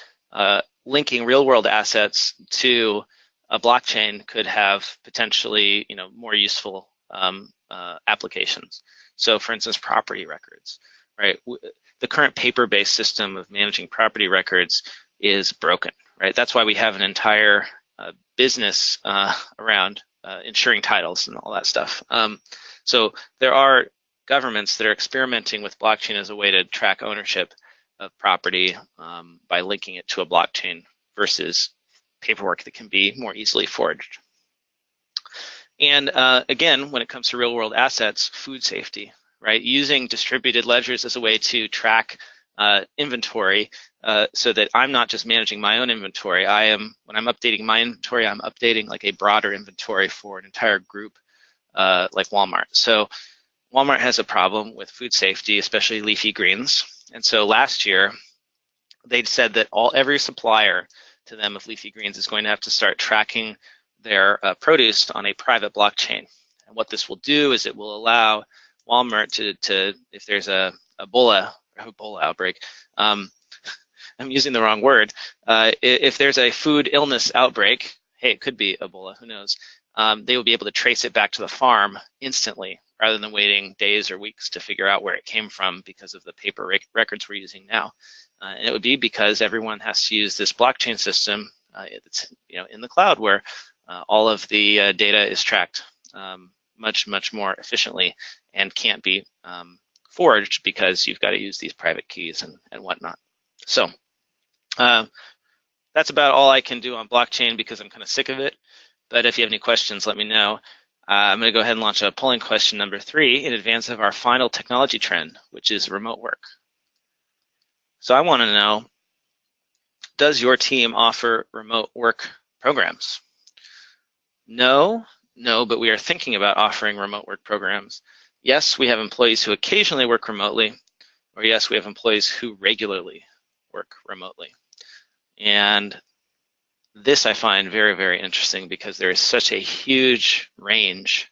linking real-world assets to a blockchain could have potentially, more useful applications. So, for instance, property records, right? The current paper-based system of managing property records is broken, right? That's why we have an entire business around insuring titles and all that stuff. So there are governments that are experimenting with blockchain as a way to track ownership of property by linking it to a blockchain versus paperwork that can be more easily forged. And again, when it comes to real-world assets, food safety, right? Using distributed ledgers as a way to track inventory so that I'm not just managing my own inventory. When I'm updating my inventory, I'm updating like a broader inventory for an entire group like Walmart. So Walmart has a problem with food safety, especially leafy greens. And so last year, they'd said that every supplier to them of leafy greens is going to have to start tracking their produce on a private blockchain. And what this will do is it will allow Walmart to if there's a Ebola outbreak, I'm using the wrong word. If there's a food illness outbreak, hey, it could be Ebola, who knows? They will be able to trace it back to the farm instantly rather than waiting days or weeks to figure out where it came from because of the paper records we're using now. And it would be because everyone has to use this blockchain system it's in the cloud where all of the data is tracked much, much more efficiently and can't be forged because you've got to use these private keys and whatnot. So that's about all I can do on blockchain because I'm kind of sick of it. But if you have any questions, let me know. I'm going to go ahead and launch a polling question number 3 in advance of our final technology trend, which is remote work. So I want to know, does your team offer remote work programs? No, but we are thinking about offering remote work programs. Yes, we have employees who occasionally work remotely, or yes, we have employees who regularly work remotely. And this I find very, very interesting because there is such a huge range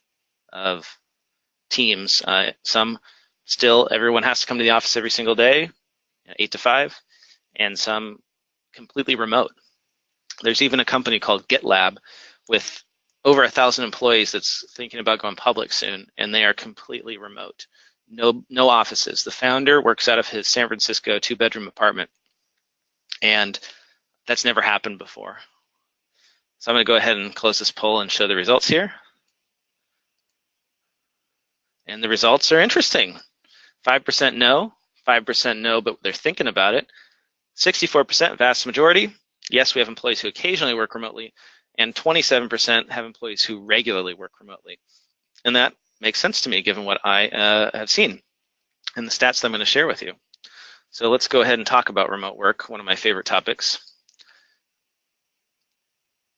of teams. Some still, everyone has to come to the office every single day, 8 to 5, and some completely remote. There's even a company called GitLab with over 1,000 employees that's thinking about going public soon, and they are completely remote. No offices. The founder works out of his San Francisco 2-bedroom apartment, and that's never happened before. So I'm going to go ahead and close this poll and show the results here. And the results are interesting. 5% no, 5% no, but they're thinking about it. 64%, vast majority. Yes, we have employees who occasionally work remotely, and 27% have employees who regularly work remotely. And that makes sense to me given what I have seen and the stats that I'm going to share with you. So let's go ahead and talk about remote work, one of my favorite topics.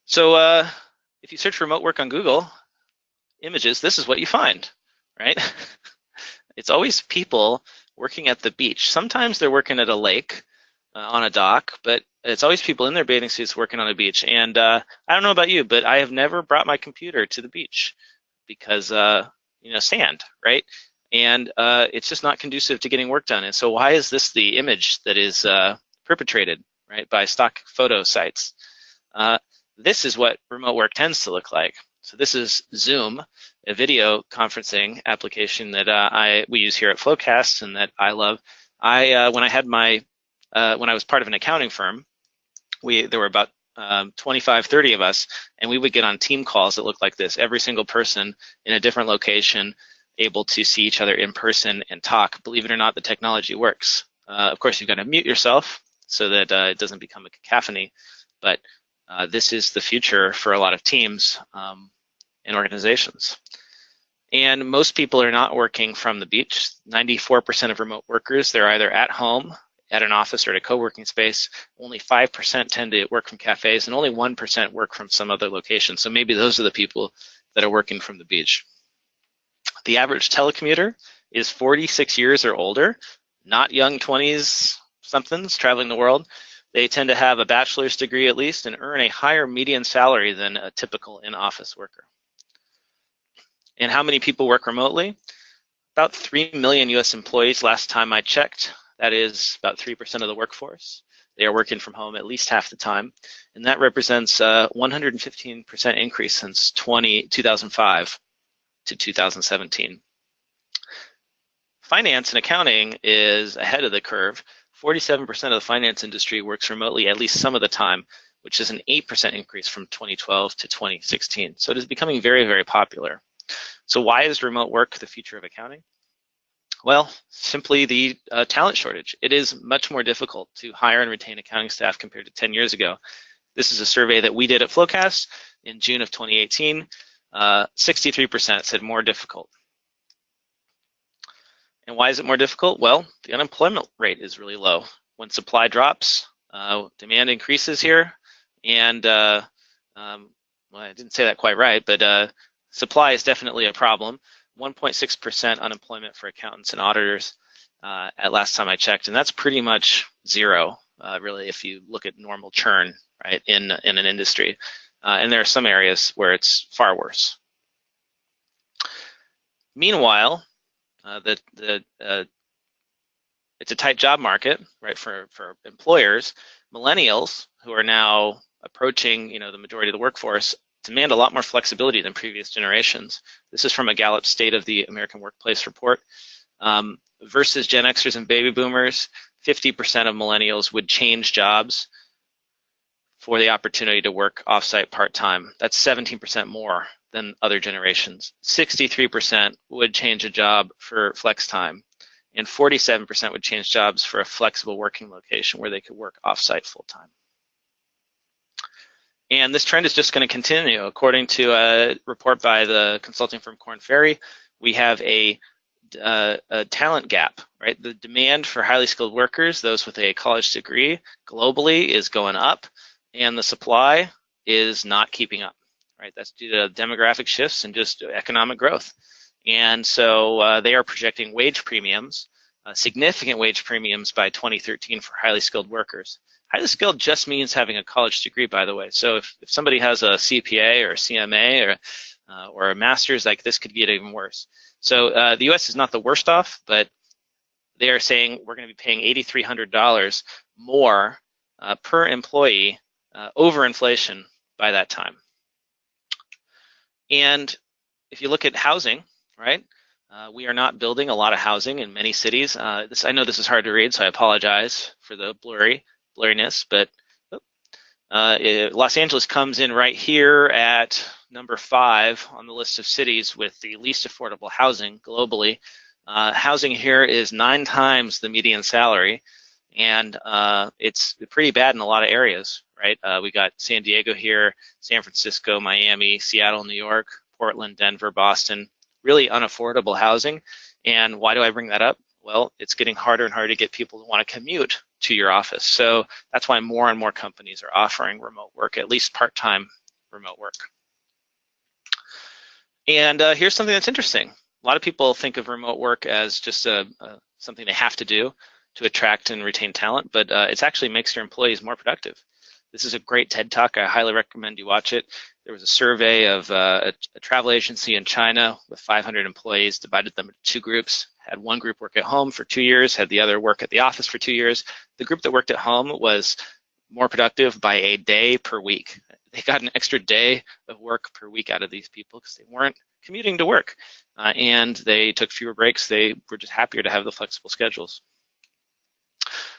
So if you search remote work on Google images, this is what you find, right? It's always people working at the beach. Sometimes they're working at a lake on a dock, but it's always people in their bathing suits working on a beach. And I don't know about you, but I have never brought my computer to the beach because, sand, right? And it's just not conducive to getting work done. And so why is this the image that is perpetrated, right, by stock photo sites? This is what remote work tends to look like. So this is Zoom, a video conferencing application that we use here at FloQast and that I love. When I was part of an accounting firm, there were about 25, 30 of us, and we would get on team calls that looked like this. Every single person in a different location, able to see each other in person and talk. Believe it or not, the technology works. Of course, you've got to mute yourself so that it doesn't become a cacophony, but this is the future for a lot of teams and organizations. And most people are not working from the beach. 94% of remote workers, they're either at home, at an office, or at a co-working space. Only 5% tend to work from cafes, and only 1% work from some other location. So maybe those are the people that are working from the beach. The average telecommuter is 46 years or older, not young 20s somethings traveling the world. They tend to have a bachelor's degree at least and earn a higher median salary than a typical in-office worker. And how many people work remotely? About 3 million US employees last time I checked. That is about 3% of the workforce. They are working from home at least half the time. And that represents a 115% increase since 2005 to 2017. Finance and accounting is ahead of the curve. 47% of the finance industry works remotely at least some of the time, which is an 8% increase from 2012 to 2016. So it is becoming very, very popular. So why is remote work the future of accounting? Well, simply the talent shortage. It is much more difficult to hire and retain accounting staff compared to 10 years ago. This is a survey that we did at FloQast in June of 2018. 63% said more difficult. And why is it more difficult? Well, the unemployment rate is really low. When supply drops, demand increases here. And, well, I didn't say that quite right, but supply is definitely a problem. 1.6% unemployment for accountants and auditors at last time I checked. And that's pretty much zero, really, if you look at normal churn, right, in an industry. And there are some areas where it's far worse. Meanwhile, it's a tight job market, right, for employers. Millennials, who are now approaching, the majority of the workforce, demand a lot more flexibility than previous generations. This is from a Gallup State of the American Workplace report. Versus Gen Xers and baby boomers, 50% of millennials would change jobs. for the opportunity to work offsite part-time. That's 17% more than other generations. 63% would change a job for flex time, and 47% would change jobs for a flexible working location where they could work offsite full-time. And this trend is just going to continue. According to a report by the consulting firm Korn Ferry, we have a talent gap, right? The demand for highly skilled workers, those with a college degree, globally is going up, and the supply is not keeping up, right? That's due to demographic shifts and just economic growth. And so they are projecting wage premiums, significant wage premiums by 2013 for highly skilled workers. Highly skilled just means having a college degree, by the way. So if somebody has a CPA or a CMA or a master's, like this could get even worse. So the U.S. is not the worst off, but they are saying we're going to be paying $8,300 more per employee over inflation by that time. And if you look at housing, right, we are not building a lot of housing in many cities. I know this is hard to read, so I apologize for the blurriness, but Los Angeles comes in right here at number 5 on the list of cities with the least affordable housing globally. Housing here is 9 times the median salary, and it's pretty bad in a lot of areas, right? We got San Diego here, San Francisco, Miami, Seattle, New York, Portland, Denver, Boston, really unaffordable housing. And why do I bring that up? Well, it's getting harder and harder to get people to want to commute to your office. So that's why more and more companies are offering remote work, at least part-time remote work. And here's something that's interesting. A lot of people think of remote work as just something they have to do to attract and retain talent, but it actually makes your employees more productive. This is a great TED Talk. I highly recommend you watch it. There was a survey of a travel agency in China with 500 employees, divided them into 2 groups, had one group work at home for 2 years, had the other work at the office for 2 years. The group that worked at home was more productive by a day per week. They got an extra day of work per week out of these people because they weren't commuting to work, and they took fewer breaks. They were just happier to have the flexible schedules.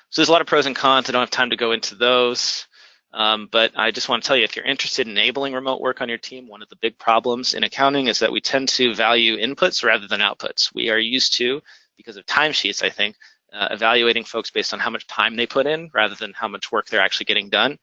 So there's a lot of pros and cons. I don't have time to go into those. But I just want to tell you, if you're interested in enabling remote work on your team, one of the big problems in accounting is that we tend to value inputs rather than outputs. We are used to, because of timesheets, I think, evaluating folks based on how much time they put in rather than how much work they're actually getting done.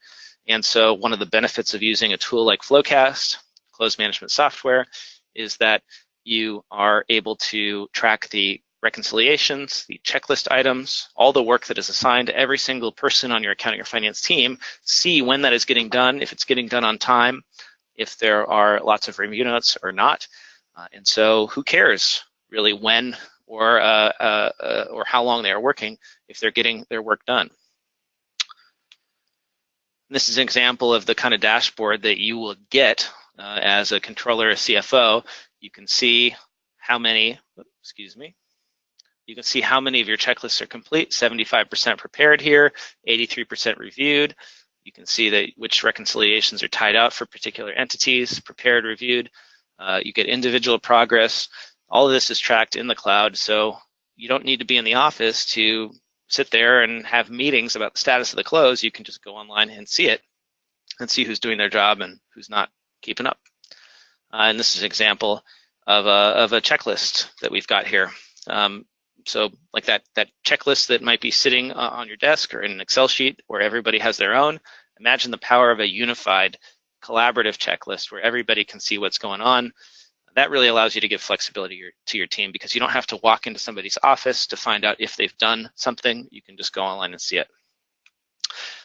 And so one of the benefits of using a tool like FloQast, closed management software, is that you are able to track the reconciliations, the checklist items, all the work that is assigned to every single person on your accounting or finance team, see when that is getting done, if it's getting done on time, if there are lots of review notes or not. And so who cares really when or how long they are working if they're getting their work done. This is an example of the kind of dashboard that you will get as a controller or CFO. You can see how many, you can see how many of your checklists are complete, 75% prepared here, 83% reviewed. You can see that which reconciliations are tied out for particular entities, prepared, reviewed. You get individual progress. All of this is tracked in the cloud, so you don't need to be in the office to sit there and have meetings about the status of the close. You can just go online and see it and see who's doing their job and who's not keeping up. And this is an example of a checklist that we've got here. So like that checklist that might be sitting on your desk or in an Excel sheet where everybody has their own. Imagine the power of a unified collaborative checklist where everybody can see what's going on. That really allows you to give flexibility to your team because you don't have to walk into somebody's office to find out if they've done something. You can just go online and see it.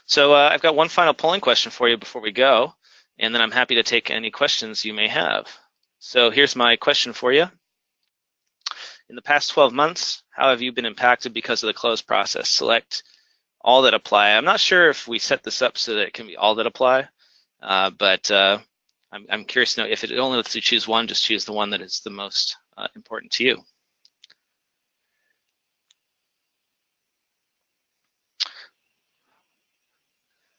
So I've got one final polling question for you before we go, and then I'm happy to take any questions you may have. So here's my question for you. In the past 12 months, how have you been impacted because of the close process? Select all that apply. I'm not sure if we set this up so that it can be all that apply, but I'm curious to know if it only lets you choose one, just choose the one that is the most important to you.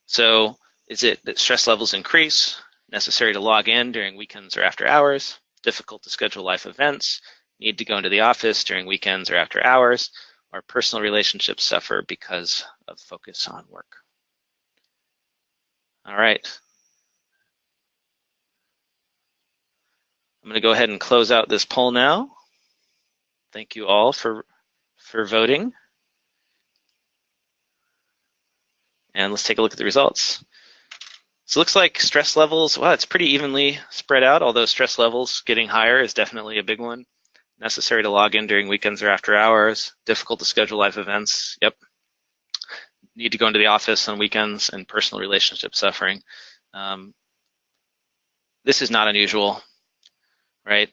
So is it that stress levels increase, necessary to log in during weekends or after hours, difficult to schedule life events, need to go into the office during weekends or after hours, or personal relationships suffer because of focus on work? All right. I'm going to go ahead and close out this poll now. Thank you all for voting. And let's take a look at the results. So it looks like stress levels, wow, it's pretty evenly spread out, although stress levels getting higher is definitely a big one. Necessary to log in during weekends or after hours. Difficult to schedule live events. Yep. Need to go into the office on weekends, and personal relationship suffering. This is not unusual, right?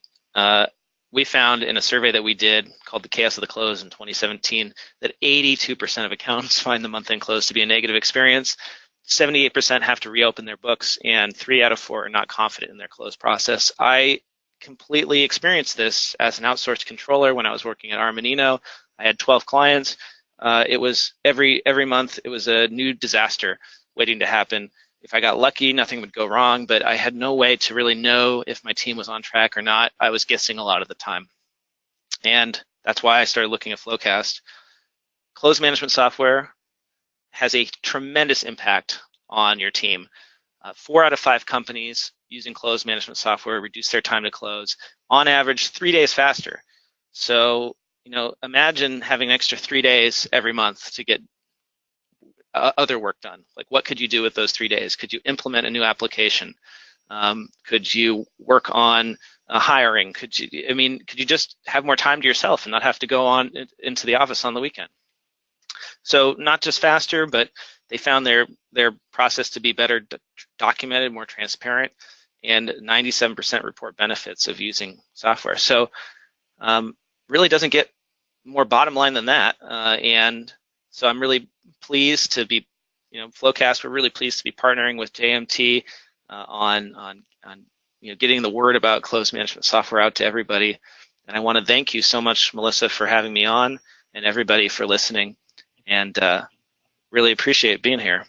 We found in a survey that we did called the Chaos of the Close in 2017 that 82% of accountants find the month-end close to be a negative experience. 78% have to reopen their books, and 3 out of 4 are not confident in their close process. I completely experienced this as an outsourced controller when I was working at Armanino. I had 12 clients. It was every month, it was a new disaster waiting to happen. If I got lucky, nothing would go wrong, but I had no way to really know if my team was on track or not. I was guessing a lot of the time. And that's why I started looking at FloQast. Close management software has a tremendous impact on your team. 4 out of 5 companies using close management software reduce their time to close, on average 3 days faster. So, imagine having an extra 3 days every month to get other work done. Like, what could you do with those 3 days? Could you implement a new application? Could you work on hiring? Could you just have more time to yourself and not have to go on into the office on the weekend? So not just faster, but they found their process to be better documented, more transparent, and 97% report benefits of using software. So really doesn't get more bottom line than that. And so I'm really pleased to be, FloQast, we're really pleased to be partnering with JMT on getting the word about close management software out to everybody. And I want to thank you so much, Melissa, for having me on, and everybody for listening. And really appreciate being here.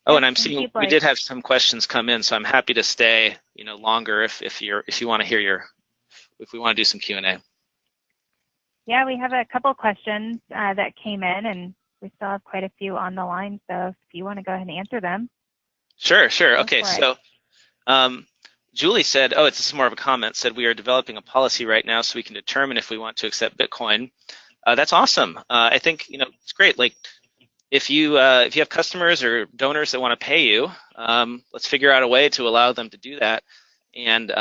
Oh, and I'm seeing we did have some questions come in, so I'm happy to stay, longer if you want to hear if we want to do some Q&A. Yeah, we have a couple questions that came in, and we still have quite a few on the line. So if you want to go ahead and answer them. Sure. Okay, so Julie said, this is more of a comment, said we are developing a policy right now so we can determine if we want to accept Bitcoin. That's awesome. I think it's great. Like, if you have customers or donors that want to pay you, let's figure out a way to allow them to do that. And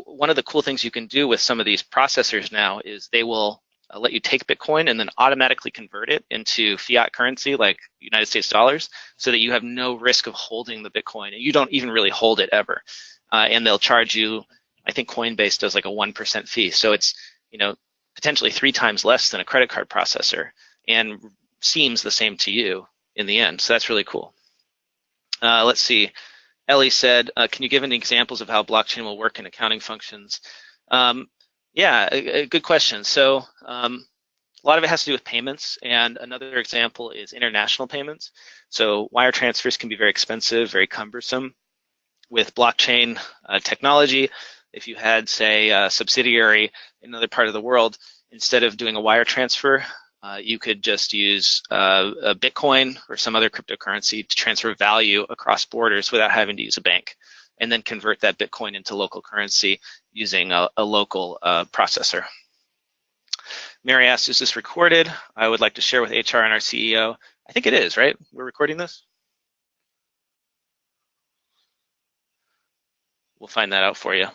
one of the cool things you can do with some of these processors now is they will let you take Bitcoin and then automatically convert it into fiat currency like United States dollars, so that you have no risk of holding the Bitcoin, and you don't even really hold it ever. And they'll charge you, I think Coinbase does like a 1% fee, so it's potentially 3 times less than a credit card processor, and seems the same to you in the end. So that's really cool. Let's see. Ellie said, can you give any examples of how blockchain will work in accounting functions? Yeah, a good question. So a lot of it has to do with payments, and another example is international payments. So wire transfers can be very expensive, very cumbersome. With blockchain technology, if you had, say, a subsidiary in another part of the world, instead of doing a wire transfer, you could just use a Bitcoin or some other cryptocurrency to transfer value across borders without having to use a bank, and then convert that Bitcoin into local currency using a local processor. Mary asked, is this recorded? I would like to share with HR and our CEO. I think it is, right? We're recording this? We'll find that out for you.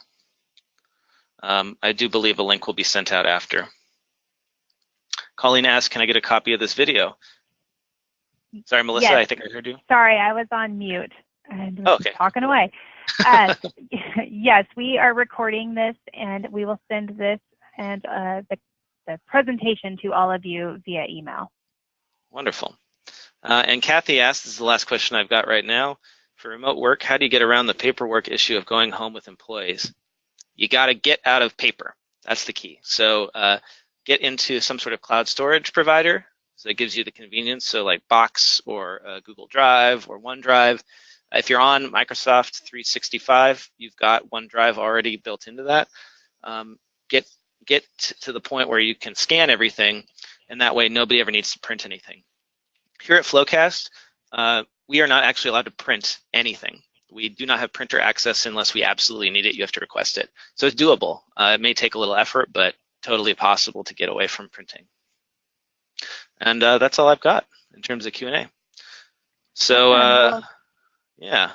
I do believe a link will be sent out after. Colleen asked, can I get a copy of this video? Sorry, Melissa, yes. I think I heard you. Sorry, I was on mute and was talking away. Yes, we are recording this, and we will send this and the presentation to all of you via email. Wonderful. And Kathy asked, this is the last question I've got right now. For remote work, how do you get around the paperwork issue of going home with employees? You got to get out of paper. That's the key. So get into some sort of cloud storage provider. So it gives you the convenience. So like Box or Google Drive or OneDrive. If you're on Microsoft 365, you've got OneDrive already built into that. Get to the point where you can scan everything, and that way nobody ever needs to print anything. Here at FloQast, we are not actually allowed to print anything. We do not have printer access unless we absolutely need it. You have to request it. So it's doable. It may take a little effort, but totally possible to get away from printing. And that's all I've got in terms of Q&A. So yeah.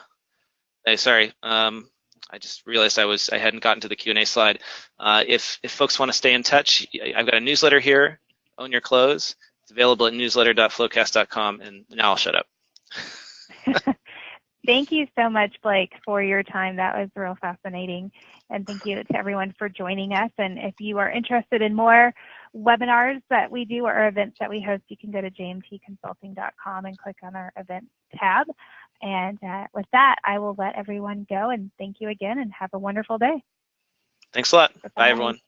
Hey, sorry. I just realized I hadn't gotten to the Q&A slide. If folks want to stay in touch, I've got a newsletter here, Own Your Clothes. It's available at newsletter.flowcast.com, and now I'll shut up. Thank you so much, Blake, for your time. That was real fascinating. And thank you to everyone for joining us. And if you are interested in more webinars that we do or events that we host, you can go to jmtconsulting.com and click on our events tab. And with that, I will let everyone go. And thank you again, and have a wonderful day. Thanks a lot. Bye-bye. Bye, everyone.